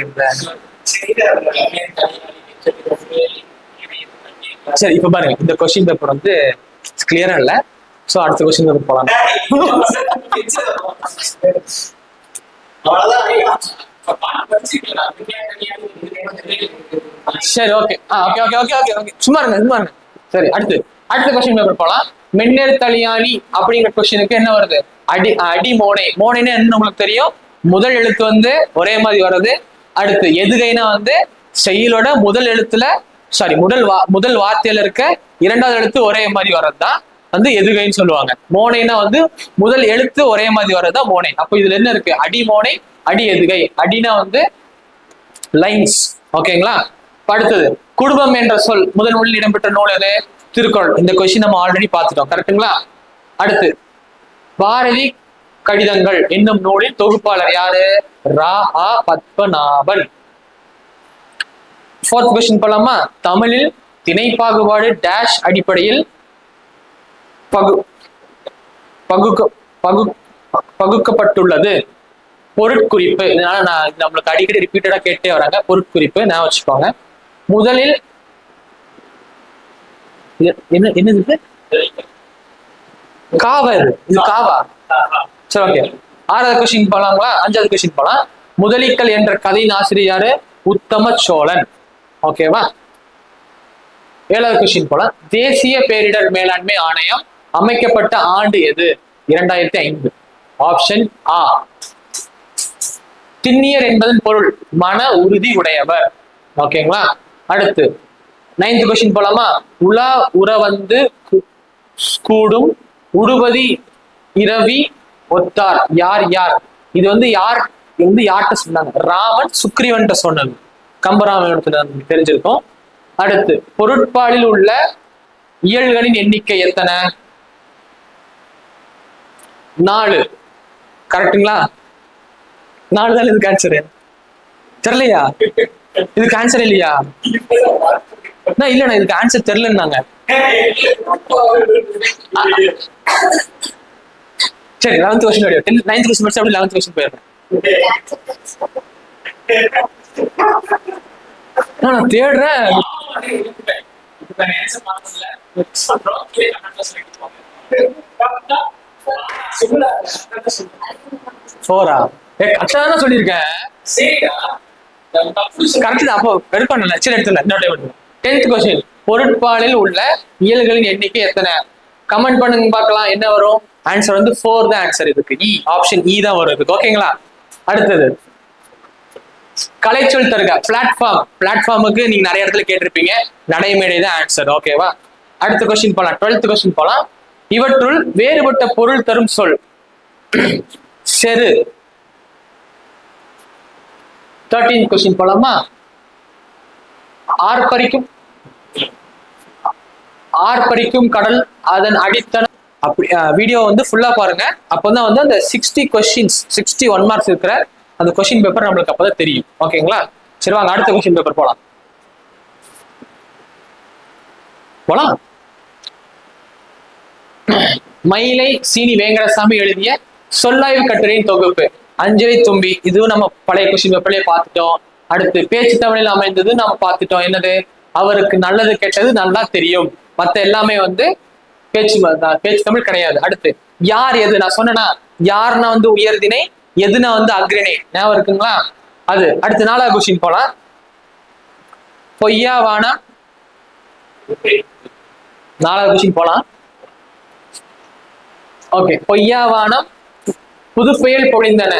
சரி, இப்ப பாருங்க, இந்த கொஸ்டின் பேப்பர் வந்து கிளியரா இல்ல. சோ அடுத்த கொஸ்டின் பேப்பர் போலாம். சரி, okay okay okay okay okay okay சும்மா இருங்க. சரி, அடுத்த கொஸ்டின் பேப்பர் போலாம். மென்னேர் தலியானி அப்படிங்கிற கொஸ்டினுக்கு என்ன வருது? அடி மோனை. மோனைன்னு என்ன உங்களுக்கு தெரியும்? முதல் எழுத்து வந்து ஒரே மாதிரி வர்றது. அடுத்து எதுகைனா வந்து செயலோட முதல் எழுத்துல முதல் வார்த்தையில இருக்க இரண்டாவது எழுத்து ஒரே மாதிரி வர்றதுதான் வந்து எதுகைன்னு சொல்லுவாங்க. மோனைனா வந்து முதல் எழுத்து ஒரே மாதிரி வர்றதுதான் மோனை. அப்போ இதுல என்ன இருக்கு? அடி மோனை, அடி எதுகை. அடினா வந்து லைன்ஸ். ஓகேங்களா? அடுத்தது, குடும்பம் என்ற சொல் முதல் நூலில் இடம்பெற்ற நூல் எது? திருக்குறள். இந்த கொஸ்டின் நம்ம ஆல்ரெடி பார்த்துட்டோம், கரெக்டுங்களா? அடுத்து, பாரதி கடிதங்கள் என்னும் நூலின் தொகுப்பாளர் யாரு? ரா.ஆ. பத்மநாபன். 4th கொஸ்டின் போலாமா? தமிழில் திணை பாகுபாடு டேஷ் அடிப்படையில் பகுக்கப்பட்டுள்ளது. பொருட்குறிப்பு. இதனால நான் நம்மளுக்கு அடிக்கடி ரிப்பீட்டடா கேட்டே வராங்க. பொருட்குறிப்பு நான் வச்சுக்கோங்க. முதலில் என்னது? காவா? இது காவா? சரி, ஓகே. 6வது கொஸ்டின் போலாங்களா? 5வது கொஸ்டின் போலாம். முதலிக்கல் என்ற கதையின் ஆசிரியர் யாரு? உத்தம சோழன். ஓகேவா? 7வது கொஸ்டின் போலாம். தேசிய பேரிடர் மேலாண்மை ஆணையம் அமைக்கப்பட்ட ஆண்டு எது? 2005. ஆப்ஷன் ஆ. திண்ணியர் என்பதன் பொருள் மன உறுதி உடையவர். ஓகேங்களா? அடுத்து 9th கொஸ்டின் போலாமா? உலா உற வந்து கூடும் உடுபதி இரவி ஒத்தார் யார் யார்? இது வந்து யார்கிட்ட சொன்னாங்க? ராமன் சுக்ரீவன் சொன்னது. கம்பராமாயணத்துல தெரிஞ்சிருக்கும். அடுத்து, பொருட்பாலில் உள்ள இயல்களின் எண்ணிக்கை எத்தனை? 4. கரெக்டுங்களா? 4 தான் இதுக்கு ஆன்சரு. தெரியலையா? இதுக்கு ஆன்சர் இல்லையா? இல்லண்ணா, இதுக்கு ஆன்சர் தெரியலன்னாங்க. சரி, 11th கொஸ்டின் 9th கொஸ்டின் படிச்சு அப்படி 11th கொஸ்டின் போயிடுறேன். நான் தேடுறேன். 4ஆ? கரெக்டா சொல்லியிருக்கேன். கரெக்ட் தான். அப்போ எடுக்கணும். சரி, எடுத்துடல. 10th கொஸ்டின், பொருட்பாலில் உள்ள இயல்களின் எண்ணிக்கை எத்தனை? கமெண்ட் பண்ணுங்க பார்க்கலாம் என்ன வரும். ஆன்சர் வந்து 4 தான் ஆன்சர். இதுக்கு இ, ஆப்ஷன் இ தான் வரும் இதுக்கு. ஓகேங்களா? அடுத்தது, கலைச்சொல் தருக. பிளாட்ஃபார்முக்கு நீங்க நிறைய இடத்துல கேட்டிருப்பீங்க. நடைமேடை தான் ஆன்சர். ஓகேவா? அடுத்த கொஸ்டின் போலாம். 12th கொஸ்டின் போலாம். இவற்றுள் வேறுபட்ட பொருள் தரும் சொல் செரு. 13th கொஸ்டின் போலாமா? ஆர்ப்பரிக்கும் கடல் அதன் அடித்தளம். அப்படி வீடியோ வந்து ஃபுல்லா பாருங்க. அப்பதான் வந்து அந்த 60 கொஸ்டின்ஸ் 61 மார்க்ஸ் இருக்கிற அந்த கொஸ்டின் பேப்பர் நம்மளுக்கு அப்பதான் தெரியும். ஓகேங்களா? சரி, வாங்க அடுத்த கொஸ்டின் பேப்பர் போலாம். மயிலை சீனி வேங்கடசாமி எழுதிய சொல்லாய்வு கட்டுரையின் தொகுப்பு. அஞ்சலி தும்பி, இதுவும் நம்ம பழைய கொஸ்டின் பேப்பர்லயே பார்த்துட்டோம். அடுத்து பேச்சு தமிழில் அமைந்தது நம்ம பார்த்துட்டோம். என்னது? அவருக்கு நல்லது கெட்டது நல்லா தெரியும். மத்த எல்லாமே வந்து பேச்சு பேச்சு தமிழ் கிடையாது. அடுத்து யார் எது, நான் சொன்னேன்னா யாருன்னா வந்து உயர்திணை, எதுனா வந்து அக்ரிணை, ஞாபகம் இருக்குங்களா? அது அடுத்து 4வது கொஸ்டின் போலாம். பொய்யாவானம், 4வது கொஸ்டின் போலாம். ஓகே, பொய்யாவானம் புதுப்பெயல் பொழிந்தன.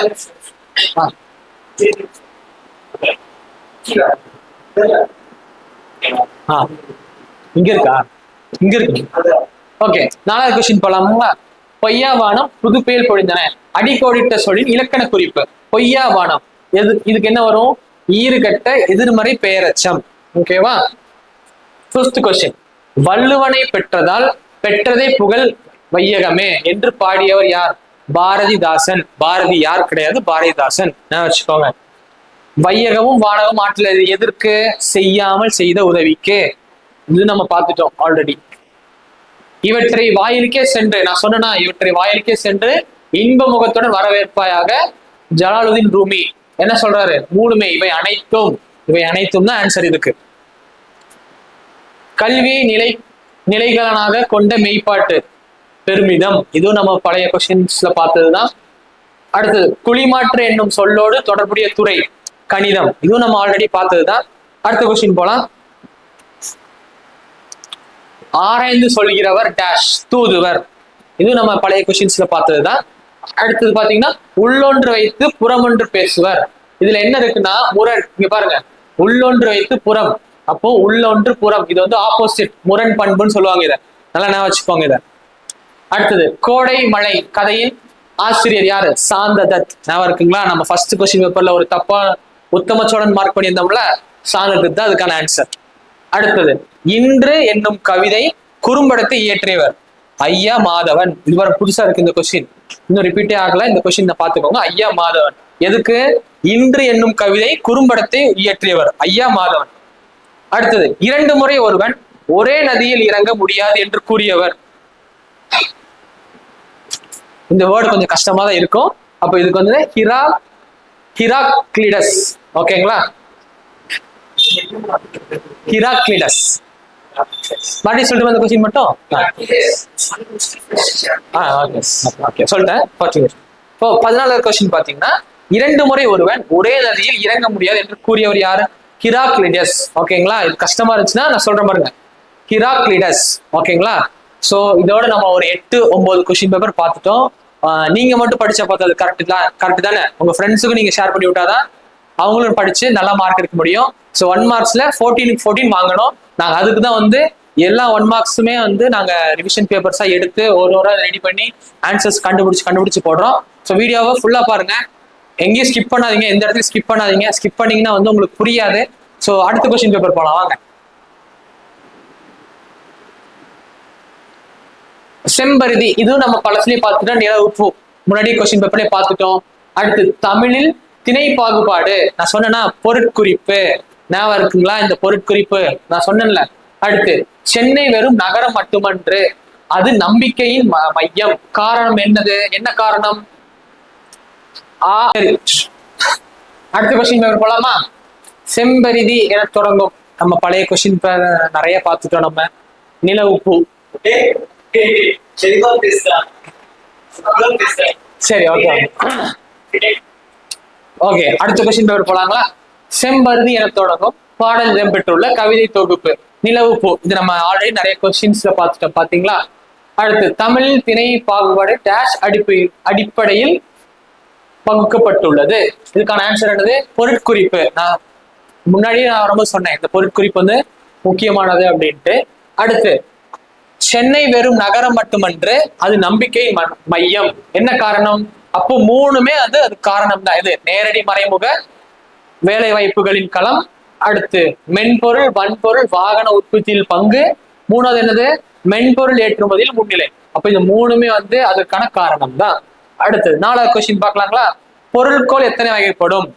இங்க இருக்கா? இங்க இருக்கு. ஓகே, 4வது கொஸ்டின் போலாமா? பொய்யாவானம் புதுப்பெயல் பொழிந்தன. அடிக்கோடிட்ட சொல்லின் இலக்கண குறிப்பு. பொய்யாவானம் இதுக்கு என்ன வரும்? ஈறுகட்ட எதிர்மறை பெயரச்சம். ஓகேவா? 5th question. வள்ளுவனை பெற்றதால் பெற்றதை புகழ் வையகமே என்று பாடியவர் யார்? பாரதிதாசன். பாரதி யார் கிடையாது, பாரதிதாசன். நான் வச்சுக்கோங்க. வையகமும் வானகமும் ஆற்றல் எதற்கு? செய்யாமல் செய்த உதவிக்கு. இது நம்ம பார்த்துட்டோம் ஆல்ரெடி. இவற்றை வாயிலுக்கே சென்று, நான் சொன்னா இவற்றை வாயிலுக்கே சென்று இன்ப முகத்துடன் வரவேற்பாயாக ஜலாலுதீன் ரூமி என்ன சொல்றாரு? மூணுமே இவை அனைத்தும் தான் ஆன்சர் இதுக்கு. கல்வியை நிலைகளாக கொண்ட மெய்ப்பாட்டு பெருமிதம், இதுவும் நம்ம பழைய கொஸ்டின்ஸ்ல பார்த்ததுதான். அடுத்தது குழிமாற்று என்னும் சொல்லோடு தொடர்புடைய துறை கணிதம், இதுவும் நம்ம ஆல்ரெடி பார்த்ததுதான். அடுத்த கொஸ்டின் போலாம். ஆராய்ந்து சொல்கிறவர் டேஷ் தூதுவர், இது நம்ம பழைய கொஸ்டின்ஸ்ல பார்த்ததுதான். அடுத்தது பாத்தீங்கன்னா உள்ளொன்று வைத்து புறமொன்று பேசுவர். இதுல என்ன இருக்குன்னா முரண். இங்க பாருங்க, உள்ளொன்று வைத்து புறம், அப்போ உள்ளொன்று புறம், இது வந்து ஆப்போசிட், முரண் பண்புன்னு சொல்லுவாங்க. இதை நல்லா நான் வச்சுக்கோங்க. இதை அடுத்தது கோடை மழை கதையின் ஆசிரியர் யாரு? சாந்ததத். ஞாபகம் இருக்குங்களா? நம்ம ஃபர்ஸ்ட் கொஸ்டின் பேப்பர்ல ஒரு தப்பா உத்தம சோழன் மார்க் பண்ணியிருந்தோம்ல, சாந்ததத் தான் அதுக்கான ஆன்சர். அடுத்தது இன்று என்னும் கவிதை குறும்படத்தை இயற்றியவர் ஐயா மாதவன். இது புதுசா இருக்கு இந்த கொஸ்டின், இன்னும் ரிப்பீட்டே ஆகல. இந்த கொஸ்டின் பாத்துக்கோங்க. ஐயா மாதவன் எதுக்கு? இன்று என்னும் கவிதை குறும்படத்தை இயற்றியவர் ஐயா மாதவன். அடுத்தது 2 முறை ஒருவன் ஒரே நதியில் இறங்க முடியாது என்று கூறியவர். இந்த வேர்டு கொஞ்சம் கஷ்டமா தான் இருக்கும். அப்ப இதுக்கு வந்து ஹிராக்ளிடஸ். ஓகேங்களா? ஹிராக்ளிடஸ். மறுபடியும் சொல்லிட்டு வந்த கொஸ்டின் மட்டும் சொல்லிட்டேன். இப்போ 14வது கொஸ்டின் பாத்தீங்கன்னா 2 முறை ஒருவன் ஒரே நதியில் இறங்க முடியாது என்று கூறியவர் யாரு? ஹிராக்ளிடஸ். ஓகேங்களா? இது கஷ்டமா இருந்துச்சுன்னா நான் சொல்றேன் பாருங்க, ஹிராக்ளிடஸ். ஓகேங்களா? சோ இதோட நம்ம ஒரு 8-9 கொஸ்டின் பேப்பர் பார்த்துட்டோம். நீங்க மட்டும் படிச்ச பார்த்தது கரெக்ட் தானே? உங்க ஃப்ரெண்ட்ஸுக்கும் நீங்க ஷேர் பண்ணி விட்டாதான் அவங்களும் படிச்சு நல்ல மார்க் எடுக்க முடியும். ஸோ 1 மார்க்ஸ்ல 14 வாங்கணும். நாங்க அதுக்கு தான் வந்து எல்லா 1 மார்க்ஸுமே வந்து நாங்க ரிவிஷன் பேப்பர்ஸா எடுத்து ஒரு ரெடி பண்ணி ஆன்சர்ஸ் கண்டுபிடிச்சு போடுறோம். ஸோ வீடியோவை ஃபுல்லா பாருங்க, எங்கேயும் ஸ்கிப் பண்ணாதீங்க, எந்த இடத்துல ஸ்கிப் பண்ணாதீங்க. ஸ்கிப் பண்ணீங்கன்னா வந்து உங்களுக்கு புரியாது. ஸோ அடுத்த கொஸ்டின் பேப்பர் போலாம் வாங்க. செம்பருதி, இதுவும் நம்ம பழசுலயே பார்த்துட்டோம். நிலவுப்பு முன்னாடி கொஸ்டின் பேப்பர்லயே பார்த்துட்டோம். அடுத்து தமிழில் திணை பாகுபாடு, நான் சொன்னேன்னா பொருட்குறிப்பு. ஞாபகம் இருக்குங்களா? இந்த பொருட்குறிப்பு நான் சொன்னேன்ல. அடுத்து சென்னை வெறும் நகரம் மட்டுமன்று, அது நம்பிக்கையின் மையம். காரணம் என்னது? என்ன காரணம்? அடுத்த கொஸ்டின் பேப்பர் போலாமா? செம்பருதி என தொடங்கும். நம்ம பழைய கொஸ்டின் நிறைய பார்த்துட்டோம். நம்ம நிலவுப்பு. சரி, ஓகே ஓகே. அடுத்த கொஸ்டின் பேப்பர் போலாங்களா? செம்பருதி என தொடங்கும் பாடல் இடம்பெற்றுள்ள கவிதை தொகுப்பு நிலவுப்பு. இது நம்ம ஆல்ரெடி நிறைய கொஸ்டின்ஸ்ல பார்த்துட்டோம், பாத்தீங்களா? அடுத்து தமிழில் திணை பாகுபாடு டேஷ் அடிப்படையில் பகுக்கப்பட்டுள்ளது. இதுக்கான ஆன்சர் என்னது? பொருட்குறிப்பு. நான் முன்னாடியே ரொம்ப சொன்னேன், இந்த பொருட்குறிப்பு வந்து முக்கியமானது அப்படின்ட்டு. அடுத்து சென்னை வெறும் நகரம் மட்டுமன்று, அது நம்பிக்கை மையம். என்ன காரணம்? அப்போ 3மே அது காரணம் தான். இது நேரடி மறைமுக வேலை வாய்ப்புகளின் களம். அடுத்து மென்பொருள் வன்பொருள் வாகன உற்பத்தியில் பங்கு. 3வது என்னது? மென்பொருள் ஏற்றுமதியில் முன்னிலை. அப்ப இந்த 3மே வந்து அதுக்கான காரணம் தான். அடுத்து 4வது கொஸ்டின் பார்க்கலாங்களா? பொருட்கோள் எத்தனை வகைப்படும்?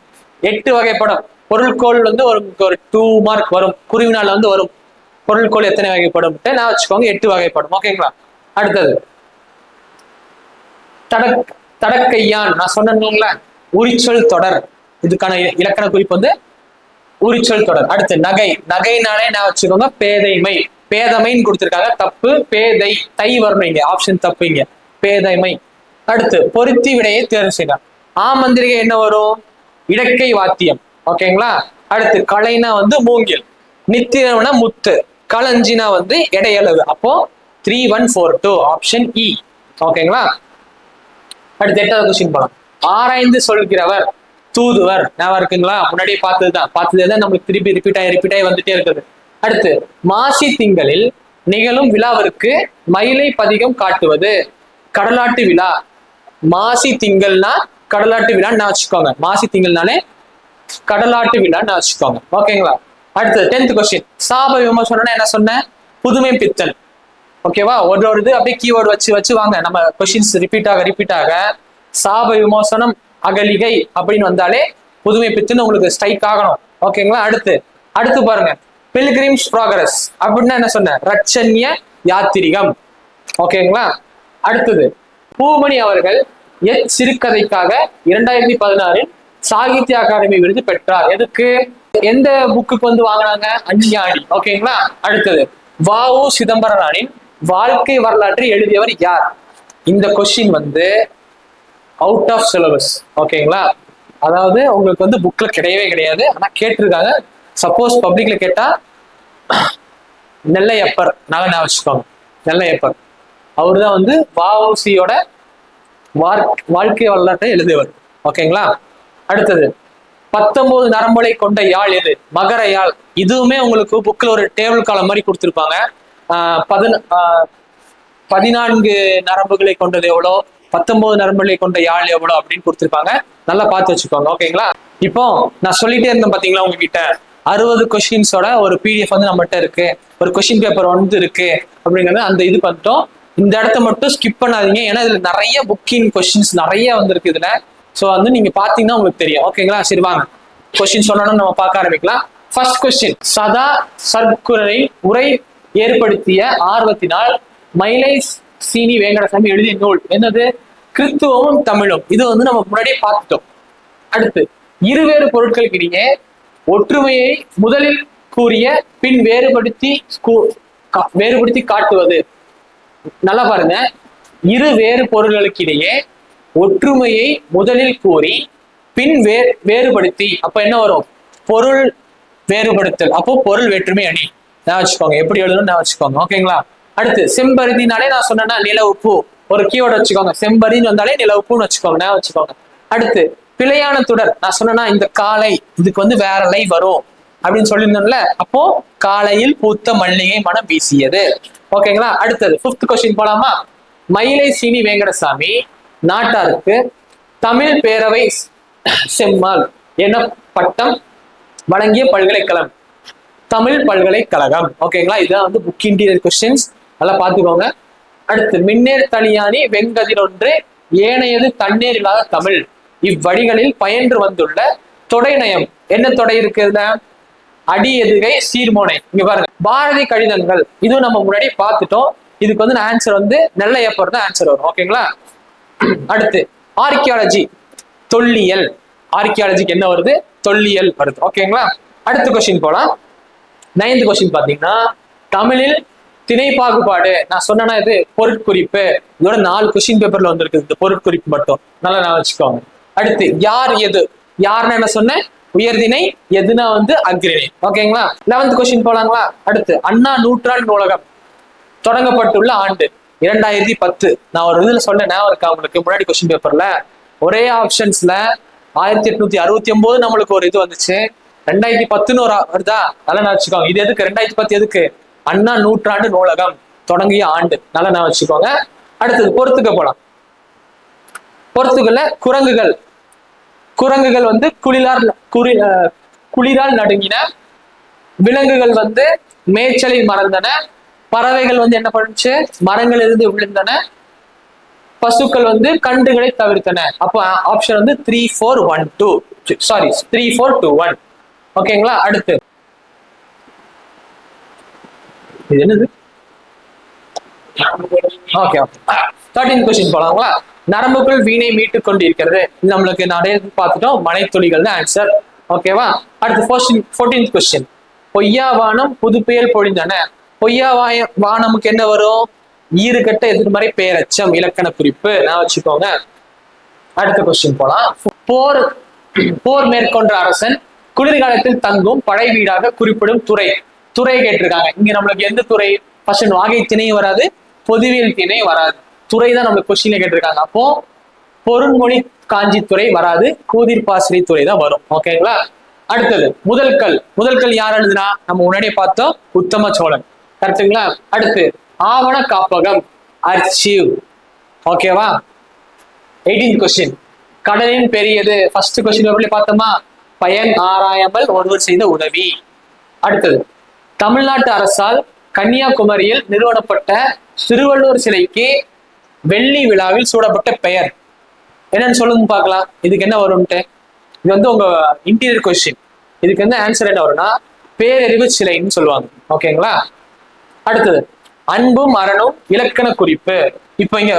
8 வகைப்படும். பொருட்கோள் வந்து ஒரு 2 மார்க் வரும், குருவினால வந்து வரும். பொருட்கோள் எத்தனை வகைப்படும் நான் வச்சுக்கோங்க, 8 வகைப்படும். ஓகேங்களா? அடுத்தது தடக்கையான் நான் சொன்னேன்ல உரிச்சொல் தொடர். இதுக்கான இலக்கண குறிப்பு வந்து உரிச்சொல் தொடர். அடுத்து நகை, நகைனாலே நான் வச்சுக்கோங்க பேதைமை, பேதமைன்னு கொடுத்திருக்காங்க தப்பு, பேதை தை வரணும் இங்க, ஆப்ஷன் தப்பு இங்க, பேதைமை. அடுத்து பொருத்தி விடையை தேர்வு செய்யலாம். மந்திரிகை என்ன வரும்? இடக்கை வாத்தியம். ஓகேங்களா. அடுத்து கலைனா வந்து மூங்கில், நித்திரம்னா முத்து, களஞ்சினா வந்து எடையளவு. அப்போ 3142 ஆப்ஷன் இ. ஓகேங்களா. அடுத்து 8வது கொஸ்டின் போலாம். ஆராய்ந்து சொல்கிறவர் தூதுவர். ஞாபகம் இருக்குங்களா? முன்னாடியே பார்த்ததுதான் நம்மளுக்கு திருப்பி ரிப்பீட் ஆகி வந்துட்டே இருக்குது. அடுத்து மாசி திங்களில் நிகழும் விழாவிற்கு மயிலை பதிகம் காட்டுவது. கடலாட்டு விழா. மாசி திங்கள்னா கடலாட்டு விழான்னு வச்சுக்கோங்க. மாசி திங்கள்னாலே கடலாட்டு விழான்னு வச்சுக்கோங்க. ஓகேங்களா. அடுத்து 10th கொஸ்டின். சாப விமர்சனம் என்ன சொன்னேன்? புதுமை பித்தன். ஓகேவா. ஒரு இது அப்படியே கீவேர்டு வச்சு வாங்க. நம்ம கொஸ்டின்ஸ் ரிப்பீட் ஆக சாப விமோசனம் அகலிகை அப்படின்னு வந்தாலே புதுமை பித்துன்னு உங்களுக்கு ஸ்ட்ரைக் ஆகணும். ஓகேங்களா. அடுத்து பாருங்க, பில்கிரிம்ஸ் ப்ராக்ரஸ் அப்படின்னா என்ன சொன்ன? ரட்சண்ய யாத்திரிகம். ஓகேங்களா. அடுத்தது பூமணி அவர்கள் சிறுகதைக்காக 2016 சாகித்ய அகாடமி விருது பெற்றார். எதுக்கு? எந்த புக்குக்கு வந்து வாங்கினாங்க? அஞ்ஞாடி. ஓகேங்களா. அடுத்தது வ.உ. சிதம்பரனாரின் வாழ்க்கை வரலாற்றை எழுதியவர் யார்? இந்த கொஸ்டின் வந்து அவுட் ஆஃப் சிலபஸ். ஓகேங்களா. அதாவது உங்களுக்கு வந்து புக்ல கிடையாது, ஆனா கேட்டிருக்காங்க. சப்போஸ் பப்ளிக்ல கேட்டா நெல்லையப்பர் நல்லா வச்சுக்கோங்க. நெல்லையப்பர் அவரு தான் வந்து வ.உ.சியோட வாழ்க்கை வரலாற்றை எழுதியவர். ஓகேங்களா. அடுத்தது 19 நரம்புகளை கொண்ட யாழ் எது? மகர யாழ். இதுவுமே உங்களுக்கு புக்ல ஒரு டேபிள் காலம் மாதிரி கொடுத்துருப்பாங்க. 14 நரம்புகளை கொண்டது எவ்வளோ, 19 நரம்புகளை கொண்ட யாழ் எவ்வளோ அப்படின்னு கொடுத்துருப்பாங்க. நல்லா பார்த்து வச்சுக்கோங்க. ஓகேங்களா. இப்போ நான் சொல்லிட்டே இருந்தேன் பாத்தீங்களா, உங்ககிட்ட 60 கொஸ்டின்ஸோட ஒரு பிடிஎஃப் வந்து நம்மகிட்ட இருக்கு, ஒரு கொஸ்டின் பேப்பர் வந்து இருக்கு அப்படிங்கிறது. அந்த இது பண்ணிட்டோம். இந்த இடத்த மட்டும் ஸ்கிப் பண்ணாதீங்க, ஏன்னா இதுல நிறைய புக்கிங் கொஸ்டின்ஸ் நிறைய வந்திருக்கு இதுல. ஸோ வந்து நீங்க பாத்தீங்கன்னா உங்களுக்கு தெரியும். ஓகேங்களா. சரி வாங்க கொஸ்டின் சொன்னோம்னு நம்ம பார்க்க ஆரம்பிக்கலாம். First question. சதா சர்க்குரை உரை ஏற்படுத்திய ஆர்வத்தினால் மயிலை சீனி வேங்கடசாமி எழுதிய நூல் என்னது? கிறித்துவமும் தமிழும். இது வந்து நம்ம முன்னாடியே பார்த்துட்டோம். அடுத்து இருவேறு பொருட்களுக்கு இடையே ஒற்றுமையை முதலில் கூறிய பின் வேறுபடுத்தி காட்டுவது. நல்லா பாருங்க, இரு வேறு பொருள்களுக்கு இடையே ஒற்றுமையை முதலில் கூறி பின் வேறுபடுத்தி. அப்ப என்ன வரும்? பொருள் வேறுபடுத்தல். அப்போ பொருள் வேற்றுமை அணி. நான் வச்சுக்கோங்க, எப்படி எழுதணும் நான் வச்சுக்கோங்க. ஓகேங்களா. அடுத்து செம்பருத்தினாலே நான் சொன்னேன்னா நிலவுப்பூ, ஒரு கீவேர்டு வச்சுக்கோங்க. செம்பருத்தின்னு வந்தாலே நிலவுப்பூன்னு வச்சுக்கோங்க, நான் வச்சுக்கோங்க. அடுத்து பிழையான தொடர் நான் சொன்னேன்னா இந்த காலை, இதுக்கு வந்து வேற லை வரும் அப்படின்னு சொல்லியிருந்தோம்ல. அப்போ காலையில் பூத்த மல்லிகை மனம் வீசியது. ஓகேங்களா. அடுத்தது 5th கொஸ்டின் போலாமா? மயிலை சீனி வேங்கடசாமி நாட்டாருக்கு தமிழ் பேரவை செம்மாள் என பட்டம் வழங்கிய பல்கலைக்கழகம் தமிழ் பல்கலைக்கழகம். ஓகேங்களா. இதுதான் வந்து புக் இன்டீரியர் கொஸ்டின்ஸ், நல்லா பார்த்துக்கோங்க. அடுத்து மின்னேர் தனியானி வெங்கதிரொன்று ஏனையது தண்ணீர் இல்லாத தமிழ் இவ்வடிகளில் பயின்று வந்துள்ள தொடை நயம். என்ன தொடை இருக்குதுல? அடி எதுகை சீர்மோனை. இங்க பாருங்க, பாரதி கடிதங்கள். இதுவும் நம்ம முன்னாடி பார்த்துட்டோம். இதுக்கு வந்து ஆன்சர் வந்து நெல்லையப்பர் தான் ஆன்சர் வரும். ஓகேங்களா. அடுத்து ஆர்கியாலஜி, தொல்லியல். ஆர்கியாலஜிக்கு என்ன வருது? தொல்லியல் வருது. ஓகேங்களா. அடுத்த கொஸ்டின் போலாம். 9th கொஸ்டின் பாத்தீங்கன்னா தமிழில் திணை பாகுபாடு. நான் சொன்னேன்னா இது பொருட்குறிப்பு. இதோட 4 கொஸ்டின் பேப்பர்ல வந்திருக்கு இந்த பொருட்குறிப்பு மட்டும், நல்லா நான் வச்சுக்கோங்க. அடுத்து யார் எது. யாருன்னு என்ன சொன்னேன்? உயர்திணை, எதுனா வந்து அக்ரிணை. ஓகேங்களா. 11th question போலாங்களா. அடுத்து அண்ணா நூற்றாண்டு நூலகம் தொடங்கப்பட்டுள்ள ஆண்டு 2010. நான் ஒரு இதுல சொன்னேன், இருக்கா உங்களுக்கு? முன்னாடி கொஸ்டின் பேப்பர்ல ஒரே ஆப்ஷன்ஸ்ல 1869 நம்மளுக்கு ஒரு இது வந்துச்சு, 2010 ஒரு வருதா, நல்லா நான் வச்சுக்கோங்க. இது எதுக்கு? 2010 எதுக்கு? அண்ணா நூற்றாண்டு நூலகம் தொடங்கிய ஆண்டு, நல்லா நான் வச்சுக்கோங்க. அடுத்தது பொறுத்துக்க போலாம். பொறுத்துக்கல குரங்குகள். குரங்குகள் வந்து குளிரால் நடுங்கின, விலங்குகள் வந்து மேய்ச்சலில் மறந்தன, பறவைகள் வந்து என்ன பண்ணுச்சு? மரங்கள் இருந்து விழுந்தன, பசுக்கள் வந்து கண்டுகளை தவிர்த்தன. அப்போ ஆப்ஷன் வந்து 3421. ஓகேங்களா. அடுத்து இது என்னது? Okay 13th question போலாங்களா. நரம்புக்குள் வீணை மீட்டு கொண்டிருக்கிறது. இது நம்மளுக்கு நிறைய பார்த்துட்டோம். மழைத்துளிகள் தான் ஆன்சர். ஓகேவா? அடுத்து 14th கொஸ்டின். பொய்யா வானம் புதுப்பெயல் பொழிந்தன. பொய்யா வானமுக்கு என்ன வரும்? ஈறுகட்ட எதிர்மறை பெயரச்சம், இலக்கண குறிப்பு நான் வச்சுக்கோங்க. அடுத்த கொஸ்டின் போலாம். போர் மேற்கொண்ட அரசன் குளிர்காலத்தில் தங்கும் படை வீடாக குறிப்பிடும் துறை கேட்டிருக்காங்க. இங்க நம்மளுக்கு எந்த துறை? ஃபர்ஸ்ட் வாகை திணையும் வராது, பொதுவியல் திணையும் வராது, துறை தான் நம்மளுக்கு கொஸ்டின்ல கேட்டிருக்காங்க. அப்போ பொருண்மொழி காஞ்சித்துறை வராது, கூதிர்பாசிரி துறை தான் வரும். ஓகேங்களா? அடுத்தது முதல் கல் யார் எழுதுனா? நம்ம முன்னாடியே பார்த்தோம், உத்தம சோழன். கரெக்டுங்களா? அடுத்து ஆவண காப்பகம், அர்ச்சிவ். ஓகேவா? 18th question. கடலின் பெரியது. ஃபர்ஸ்ட் கொஸ்டின் பார்த்தோமா? பயன் ஆராயாமல் ஒருவர் செய்த உதவி. அடுத்தது தமிழ்நாட்டு அரசால் கன்னியாகுமரியில் நிறுவனப்பட்ட திருவள்ளுவர் சிலைக்கு வெள்ளி விழாவில் சூடப்பட்ட பெயர் என்னன்னு சொல்லுங்க பார்க்கலாம். இதுக்கு என்ன வரும்ட்டு? இது வந்து உங்க இன்டீரியர் கொஸ்டின். இதுக்கு வந்து ஆன்சர் என்ன வரும்னா பேரறிவு சிலைன்னு சொல்லுவாங்க. ஓகேங்களா? அடுத்தது அன்பும் அரணும் இலக்கண குறிப்பு. இப்ப இங்க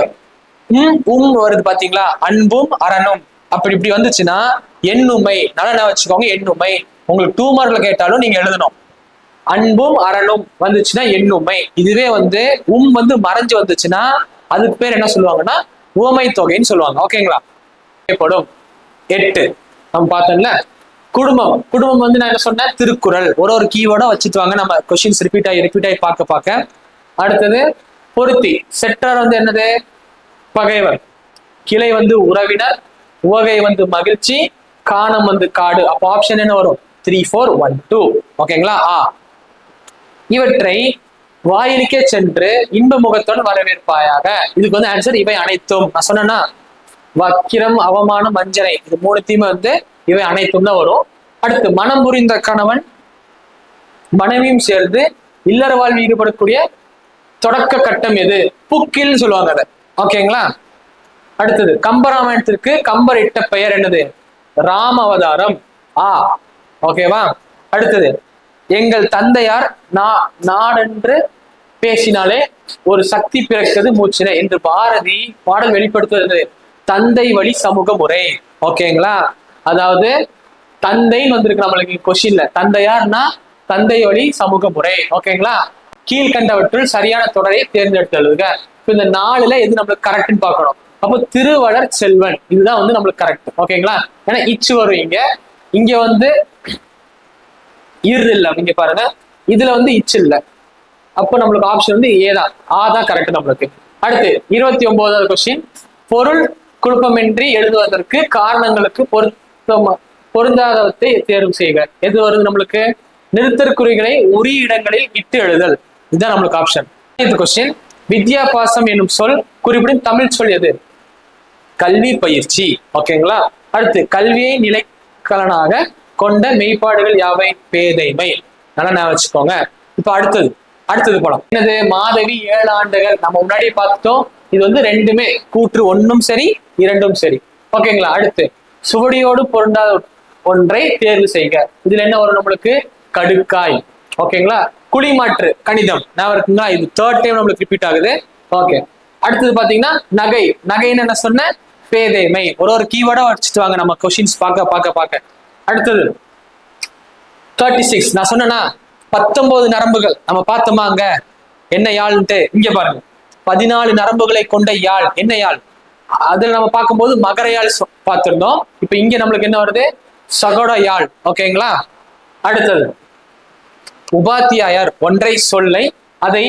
வருது பாத்தீங்களா? அன்பும் அரணும் அப்படி இப்படி வந்துச்சுன்னா எண்ணுமை. நல்லா வச்சுக்கோங்க, எண்ணுமை. உங்களுக்கு 2 மார்க்ல கேட்டாலும் நீங்க எழுதணும். அன்பும் அரணும் வந்துச்சுன்னா எண்ணுமை. இதுவே வந்து வந்து மறைஞ்சு வந்துச்சுன்னா அதுக்கு பேர் என்ன சொல்லுவாங்கன்னா உவமை தொகைன்னு சொல்லுவாங்க. ஓகேங்களா? 8 நம்ம பார்த்தோம்ல. குடும்பம் வந்து நான் என்ன சொன்னேன்? திருக்குறள். ஒரு கீவேர்டா வச்சுட்டு வாங்க, நம்ம கொஸ்டின்ஸ் ரிப்பீட் ஆகி பார்க்க. அடுத்தது பொருத்தி. செட்டார் வந்து என்னது? பகைவர். கிளை வந்து உறவினர், உவகை வந்து மகிழ்ச்சி, காணம் வந்து காடு. அப்போ ஆப்ஷன் என்ன வரும்? 3, 4, 1, 2. ஓகேங்களா? இவற்றை வாயிலுக்கே சென்று இன்ப முகத்துடன் வரவேற்பாயாக. இதுக்கு வந்து ஆன்சர் இவை அனைத்தும். நான் சொன்னேன்னா வக்கிரம், அவமானம், வஞ்சனை, இது 3த்தையுமே வந்து இவை அனைத்தும் தான் வரும். அடுத்து மனம் புரிந்த கணவன் மனைவியும் சேர்ந்து இல்லற வாழ்வில் ஈடுபடக்கூடிய தொடக்க கட்டம் எது? புக்கில்னு சொல்லுவாங்க அதை. ஓகேங்களா? அடுத்தது கம்பராமாயணத்திற்கு கம்பர் இட்ட பெயர் என்னது? ராம அவதாரம். ஓகேவா? அடுத்தது எங்கள் தந்தையார் நாடென்று பேசினாலே ஒரு சக்தி பிறக்குது மூச்சினை என்று பாரதி பாடல் வெளிப்படுத்துவது தந்தை வழி சமூக முறை. ஓகேங்களா? அதாவது தந்தைன்னு வந்திருக்கு நம்மளுக்கு கொஸ்டின்ல. தந்தையார்னா தந்தை வழி சமூக முறை. ஓகேங்களா? கீழ்கண்டவற்றுள் சரியான தொடரை தேர்ந்தெடுத்து எழுதுக. இந்த 4ல எது நம்மளுக்கு கரெக்ட்னு பார்க்கணும். அப்போ திருவளர் செல்வன் இதுதான் வந்து நம்மளுக்கு கரெக்ட். ஓகேங்களா? ஏன்னா இச்சு வரும் இங்க வந்து இல்ல. இங்க பாருங்க, இதுல வந்து இச்சு இல்ல. அப்போ நம்மளுக்கு ஆப்ஷன் வந்து ஏதான், தான் கரெக்ட் நம்மளுக்கு. அடுத்து 29வது கொஸ்டின். பொருள் குழப்பமின்றி எழுதுவதற்கு காரணங்களுக்கு பொருந்தாதவத்தை தேர்வு செய்க. எது வருது நம்மளுக்கு? நிறுத்தற்குறிகளை உரிய இடங்களில் இட்டு எழுதல். இதுதான் நம்மளுக்கு ஆப்ஷன். கொஸ்டின். வித்யாபாசம் என்னும் சொல் குறிப்பிடும் தமிழ் சொல் எது? கல்வி பயிற்சி. ஓகேங்களா? அடுத்து கல்வியை நிலைக்கலனாக கொண்ட மெய்ப்பாடுகள் யாவை? பேதைமை. நல்லா நான் வச்சுக்கோங்க. இப்ப அடுத்தது போலாம். என்னது? மாதவி 7 ஆண்டுகள். நம்ம முன்னாடி பார்த்துட்டோம். இது வந்து 2மே கூற்று, 1ம் சரி 2ம் சரி. ஓகேங்களா? அடுத்து சுவடியோடு பொருந்தாத ஒன்றை தேர்வு செய்க. இதுல என்ன வரும் நம்மளுக்கு? கடுக்காய். ஓகேங்களா? குழிமாற்று கணிதம் நான் இருக்குங்களா? இது 3rd டைம் நம்மளுக்கு ரிப்பீட் ஆகுது. ஓகே. அடுத்தது பாத்தீங்கன்னா நகைன்னு என்ன சொன்ன? பேதைமை. ஒரு கீவேர்டா வச்சுட்டு வாங்க, நம்ம கொஸ்டின்ஸ் பார்க்க. அடுத்தது 36 நான் சொன்னா 19 நரம்புகள் நம்ம பார்த்தோமா? அங்க என்ன யாழ்ன்ட்டு இங்க பாருங்க. 14 நரம்புகளை கொண்ட யாழ். என்ன யாழ்? அதுல நம்ம பார்க்கும்போது மகர யாழ் பார்த்திருந்தோம். இப்ப இங்க நம்மளுக்கு என்ன வருது? சகோட யாழ். ஓகேங்களா? அடுத்தது உபாத்தியாயர் ஒன்றை சொல்லை அதை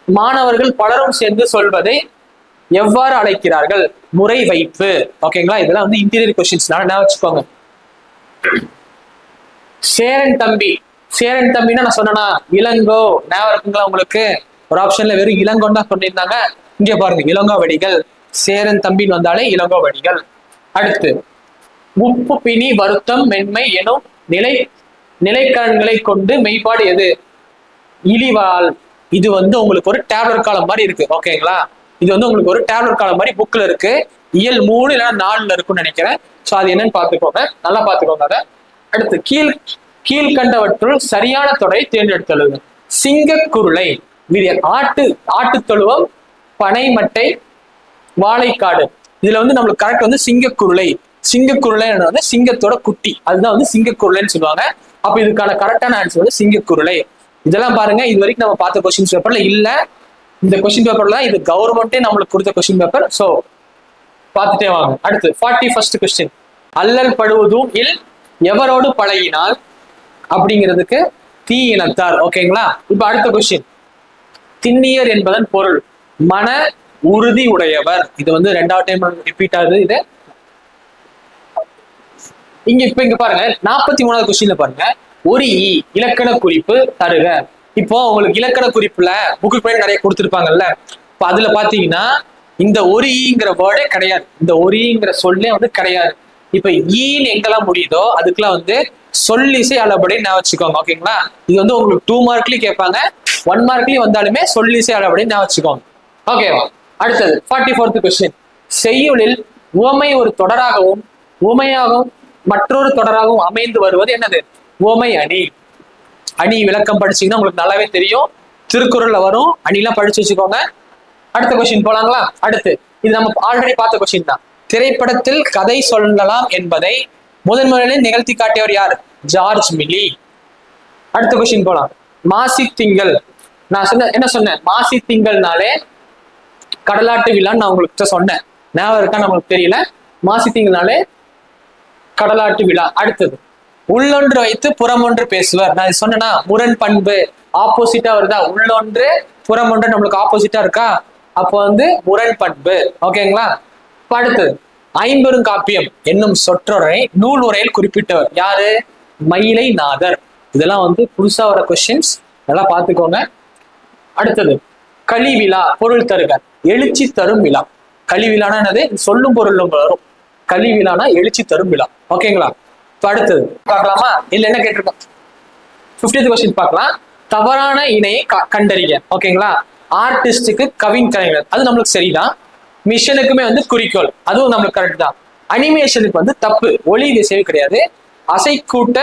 மாணவர்கள் பலரும் சேர்ந்து சொல்வதை எவ்வாறு அழைக்கிறார்கள்? முறை வைப்பு. ஓகேங்களா? இதெல்லாம் வந்து இன்டீரியர் கொஸ்டின்ஸ்னால நான் வச்சுக்கோங்க. சேரன் தம்பின்னா நான் சொன்னா இளங்கோ. ஞாபகம் இருக்குங்களா உங்களுக்கு? ஒரு ஆப்ஷன்ல வெறும் இளங்கோன்னு தான் சொல்லியிருந்தாங்க. இங்க பாருங்க, இளங்கோ வடிகள். சேரன் தம்பின்னு வந்தாலே இளங்கோ வடிகள். அடுத்து உப்பு, பிணி, வருத்தம், மென்மை எனும் நிலைக்கண்களை கொண்டு மெய்ப்பாடு எது? இழிவால். இது வந்து உங்களுக்கு ஒரு டேப்லெட் காலம் மாதிரி இருக்கு. ஓகேங்களா? இது வந்து உங்களுக்கு ஒரு டேப்லெட் காலம் மாதிரி புக்ல இருக்கு. இயல் 3 இல்லைன்னா 4ல இருக்குன்னு நினைக்கிறேன். ஸோ அது என்னன்னு பார்த்துக்கோங்க, நல்லா பார்த்துக்கோங்க அதை. அடுத்து கீழ்கண்டவற்றுள் சரியான தொடரை தேர்ந்தெடுத்துள்ளது. சிங்க குருளை, ஆட்டு தொழுவம், பனைமட்டை, வாழைக்காடு. இதுல வந்து நம்மளுக்கு கரெக்ட் வந்து சிங்கக்குருளை. சிங்கக்குருளை வந்து சிங்கத்தோட குட்டி, அதுதான் வந்து சிங்கக்குருளைன்னு சொல்லுவாங்க. அப்ப இதுக்கான கரெக்டான ஆன்சர் வந்து சிங்கக்குருளை. இதெல்லாம் பாருங்க, இது வரைக்கும் நம்ம பார்த்த கொஸ்டின் பேப்பர்ல இல்ல. இந்த கொஸ்டின் பேப்பர்ல இது கவர்மெண்டே நம்மளுக்கு கொடுத்த கொஸ்டின் பேப்பர். சோ பார்த்துட்டே வாங்க. அடுத்து 41st கொஸ்டின். அல்லல் படுவதும் இல் எவரோடு பழகினால் அப்படிங்கிறதுக்கு தீ இனத்தார். ஓகேங்களா? இப்ப அடுத்த கொஸ்டின். திண்ணியர் என்பதன் பொருள் மன உறுதி உடையவர். இது வந்து 2வது டைம் ரிப்பீட் ஆகுது. இது இங்க பாருங்க, 43வது கொஸ்டின்ல பாருங்க, ஒரு இலக்கண குறிப்பு தருக. இப்போ உங்களுக்கு இலக்கண குறிப்புல புக்கு பேர் நிறைய கொடுத்துருப்பாங்கல்ல. இப்ப அதுல பாத்தீங்கன்னா இந்த ஒரு ஈங்கிற வேர்டே கிடையாது, இந்த ஒரு ஈங்கிற சொல்லே வந்து கிடையாது. இப்ப ஈன்னு எங்கெல்லாம் முடியுதோ அதுக்கெல்லாம் வந்து சொல்லிசை அளபடி நான் வச்சுக்கோங்க. ஓகேங்களா? இது வந்து உங்களுக்கு 2 மார்க்லயும் கேட்பாங்க, 1 மார்க்லயும் வந்தாலுமே சொல்லிசை அளபடி நான் வச்சுக்கோங்க. ஓகேவா? அடுத்தது 44th கொஸ்டின். செய்யுளில் உவமை ஒரு தொடராகவும் உவமையாகவும் மற்றொரு தொடராகவும் அமைந்து வருவது என்னது? உவமை அணி. அணி விளக்கம் படிச்சீங்கன்னா உங்களுக்கு நல்லாவே தெரியும், திருக்குறள்ல வரும். அணிலாம் படிச்சு வச்சுக்கோங்க. அடுத்த கொஸ்டின் போலாங்களா? அடுத்து இது நம்ம ஆல்ரெடி பார்த்த கொஸ்டின் தான். திரைப்படத்தில் கதை சொல்லலாம் என்பதை முதன்முறையில் நிகழ்த்தி காட்டியவர் யார்? George milli. அடுத்த கொஸ்டின் போலாம். மாசி திங்கள். நான் என்ன சொன்னேன்? மாசி திங்கள்னாலே கடலாட்டு விழான்னு நான் உங்களுக்கு சொன்னேன். ஞாபகம் இருக்கா? நம்மளுக்கு தெரியல. மாசி திங்கள்னாலே கடலாட்டு விழா. அடுத்தது உள்ளொன்று வைத்து புறமொன்று பேசுவார். நான் சொன்னேன்னா முரண் பண்பு ஆப்போசிட்டா வருதா? உள்ளொன்று புறமொன்று நம்மளுக்கு ஆப்போசிட்டா இருக்கா? அப்போ வந்து முரண் பண்பு. ஓகேங்களா? அடுத்தது ஐம்பெருங்காப்பியம் என்னும் சொற்றொடரை நூல் உரையில் குறிப்பிட்டவர் யாரு? மயிலை நாதர். இதெல்லாம் வந்து புதுசா வர கொஸ்டின்ஸ், நல்லா பார்த்துக்கோங்க. அடுத்தது களி விழா பொருள் தருக. எழுச்சி தரும் விழா. களி விழானா என்னது? சொல்லும் பொருளும் வரும். களி விழானா எழுச்சி தரும் விழா. ஓகேங்களா? இப்ப அடுத்தது பார்க்கலாமா? இல்ல என்ன கேட்டிருக்கோம்? 50th கொஸ்டின் பார்க்கலாம். தவறான இணையை கண்டறிய. ஓகேங்களா? ஆர்டிஸ்டுக்கு கவிஞர், அது நம்மளுக்கு சரிதான். மிஷனுக்குமே வந்து குறிக்கோள், அதுவும் நம்மளுக்கு கரெக்ட் தான். அனிமேஷனுக்கு வந்து தப்பு, ஒளி திசைவு கிடையாது. அசை கூட்ட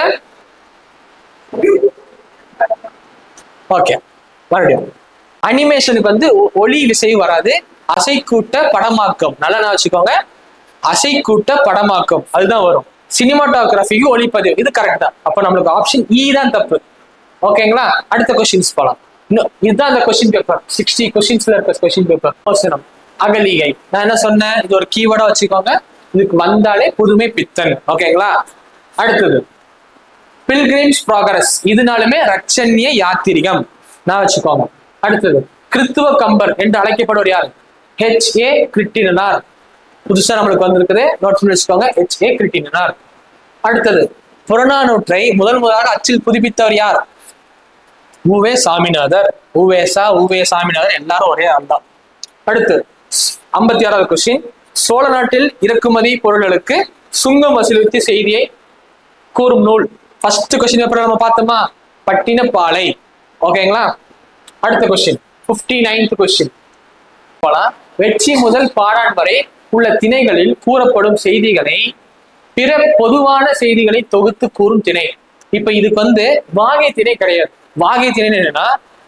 ஓகே மறுபடியும் அனிமேஷனுக்கு வந்து ஒளி விசை வராது. அசை கூட்ட படமாக்கம், நல்லா வச்சுக்கோங்க. அசை கூட்ட படமாக்கம் அதுதான் வரும். சினிமாட்டோகிராஃபிக்கு ஒளிப்பதிவு, இது கரெக்ட் தான். அப்ப நம்மளுக்கு ஆப்ஷன் இ தான் தப்பு. ஓகேங்களா? அடுத்த கொஸ்டின்ஸ் போலாம். இதுதான் அந்த கொஸ்டின் பேப்பர். 60 கொஸ்டின்ஸ்ல இருக்க கொஸ்டின் பேப்பர். அகலிகை. நான் என்ன சொன்னேன்? இது ஒரு கீவேர்டா வச்சுக்கோங்க. இதுக்கு வந்தாலே புதுமை பித்தன். ஓகேங்களா? அடுத்தது பில்கிரிம்ஸ் ப்ராக்ரஸ், இதனாலுமே ரட்சண்ய யாத்திரிகம் நான் வச்சுக்கோங்க. அடுத்தது கிறித்துவ கம்பர் என்று அழைக்கப்படுவர் யார்? H.A. கிருட்டினனார். புதுசா நம்மளுக்கு வந்திருக்குது, நோட் பண்ணி வச்சுக்கோங்க. H.A. கிருட்டினனார். அடுத்தது புறநானூற்றை முதலாக அச்சில் புதுப்பித்தவர் யார்? உவே சாமிநாதர். உவே சாமிநாதர் எல்லாரும் ஒரே ஆள் தான். அடுத்து 56வது கொஸ்டின். சோழ நாட்டில் இறக்குமதி பொருள்களுக்கு சுங்கம் வசூலித்த செய்தியை கூறும் நூல். ஃபர்ஸ்ட் கொஸ்டின் பேப்பர் நம்ம பார்த்தோமா? பட்டினப்பாலை. ஓகேங்களா? அடுத்த கொஸ்டின் 59th கொஸ்டின். வெற்றி முதல் பாடான் வரை உள்ள திணைகளில் கூறப்படும் செய்திகளை பிற பொதுவான செய்திகளை தொகுத்து கூறும் திணை. இப்ப இதுக்கு வந்து வாகை திணை கிடையாது. வாகை திணை என்னன்னா,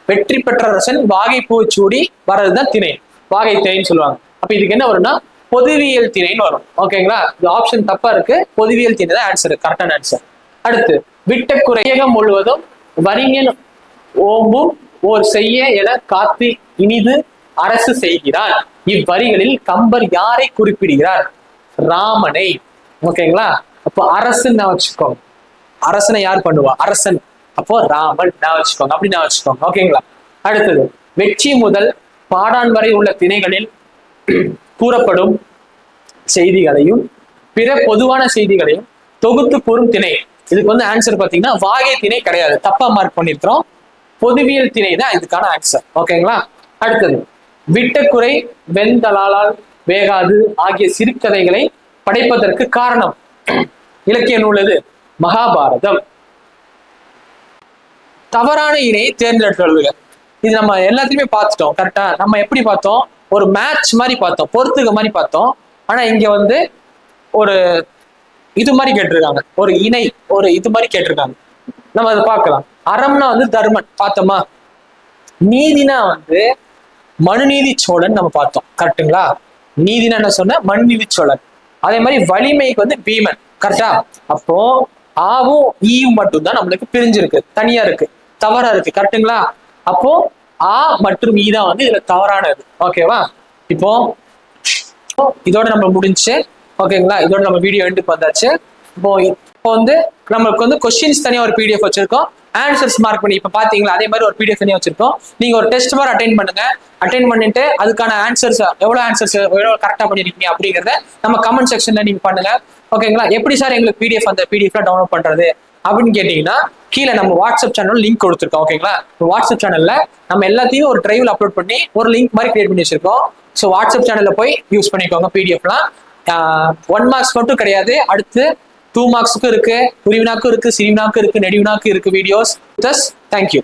வெற்றி பெற்ற அரசன் வாகை பூச்சூடி வர்றதுதான் திணை, வாகை திணைன்னு சொல்லுவாங்க. அப்ப இதுக்கு என்ன வரும்னா பொதுவியல் திணைன்னு வரும். ஓகேங்களா? இது ஆப்ஷன் தப்பா இருக்கு. பொதுவியல் திணை தான் ஆன்சர், கரெக்டான ஆன்சர். அடுத்து விட்ட குறையகம் முழுவதும் வரிஞன் ஓம்பும் ஓர் செய்ய என காத்து இனிது அரசு செய்கிறார். இவ்வரிகளில் கம்பர் யாரை குறிப்பிடுகிறார்? ராமனை. ஓகேங்களா? அப்போ அரசன் நான் வச்சுக்கோங்க. அரசனை யார் பண்ணுவா? அரசன். அப்போ ராமன் நான் வச்சுக்கோங்க, அப்படி நான் வச்சுக்கோங்க. ஓகேங்களா? அடுத்தது வெற்றி முதல் பாடான் வரை உள்ள திணைகளில் கூறப்படும் செய்திகளையும் பிற பொதுவான செய்திகளையும் தொகுத்து கூறும் திணை. இதுக்கு வந்து ஆன்சர் பாத்தீங்கன்னா வாகை திணை கிடையாது, தப்பா மார்க் பண்ணிருக்கிறோம். பொதுவியல் திணை தான் இதுக்கான ஆன்சர். ஓகேங்களா? அடுத்தது விட்டக்குறை வெண்தலால் வேகாது ஆகிய சிறுகதைகளை படைப்பதற்கு காரணம் இலக்கிய நூல் எது? மகாபாரதம். தவறான இணையை தேர்ந்தெடுத்து. இது நம்ம எல்லாத்தையுமே பார்த்துட்டோம். கரெக்டா? நம்ம எப்படி பார்த்தோம்? ஒரு மேட்ச் மாதிரி பார்த்தோம், பொறுத்துக்க மாதிரி பார்த்தோம். ஆனா இங்க வந்து ஒரு இது மாதிரி கேட்டிருக்காங்க, ஒரு இணை, ஒரு இது மாதிரி கேட்டிருக்காங்க. நம்ம அதை பார்க்கலாம். அறம்னா வந்து தர்மன் பார்த்தோமா? நீதினா வந்து மனுநீதி சோழன் நம்ம பார்த்தோம். கரெக்டுங்களா? நீதினா என்ன சொன்ன, மண்ணிதி சோழன். அதே மாதிரி வலிமைக்கு வந்து பீமன். கரெக்டா? அப்போ ஆவும் ஈயும் மட்டும் தான் நம்மளுக்கு பிரிஞ்சிருக்கு, தனியா இருக்கு, தவறா இருக்கு. கரெக்டுங்களா? அப்போ ஆ மற்றும் ஈ தான் வந்து இதுல தவறானது. ஓகேவா? இப்போ இதோட நம்ம முடிஞ்சு. ஓகேங்களா? இதோட நம்ம வீடியோ எண்டுக்கு வந்தாச்சு. இப்போ வந்து நம்மளுக்கு வந்து கொஸ்டின்ஸ் தனியா ஒரு பிடிஎஃப் வச்சிருக்கோம், ஆன்சர்ஸ் மார்க் பண்ணி இப்ப பாத்தீங்களா அதே மாதிரி ஒரு பிடிஎஃப் தனியா வச்சிருக்கோம். நீங்க ஒரு டெஸ்ட் மாதிரி அட்டென்ட் பண்ணுங்க. அட்டென்ட் பண்ணிட்டு அதுக்கான ஆன்சர்ஸ் எவ்வளவு கரெக்டா பண்ணிருக்கீங்க அப்படிங்கறத நம்ம கமெண்ட் செக்ஷன்ல நீங்க பண்ணுங்க. ஓகேங்களா? எப்படி சார் எங்களுக்கு பிடிஎஃப் அந்த பிடிஎஃப் டவுன்லோட் பண்றது அப்படின்னு கேட்டீங்கன்னா, கீழே நம்ம வாட்ஸ்அப் சேனல் லிங்க் கொடுத்துருக்கோம். ஓகேங்களா? வாட்ஸ்அப் சேனல்ல நம்ம எல்லாத்தையும் ஒரு டிரைவ்ல அப்லோட் பண்ணி ஒரு லிங்க் மாதிரி கிரியேட் பண்ணி வச்சிருக்கோம். ஸோ வாட்ஸ்அப் சேனல்ல போய் யூஸ் பண்ணிக்கோங்க. பிடிஎஃப்லாம் 1 மார்க்ஸ் மட்டும் கிடையாது, அடுத்து 2 மார்க்ஸுக்கும் இருக்கு, புரிவினாக்கும் இருக்கு, சிரிவினாக்கும் இருக்கு, நெடிவினாக்கும் இருக்கு வீடியோஸ். தேங்க்யூ.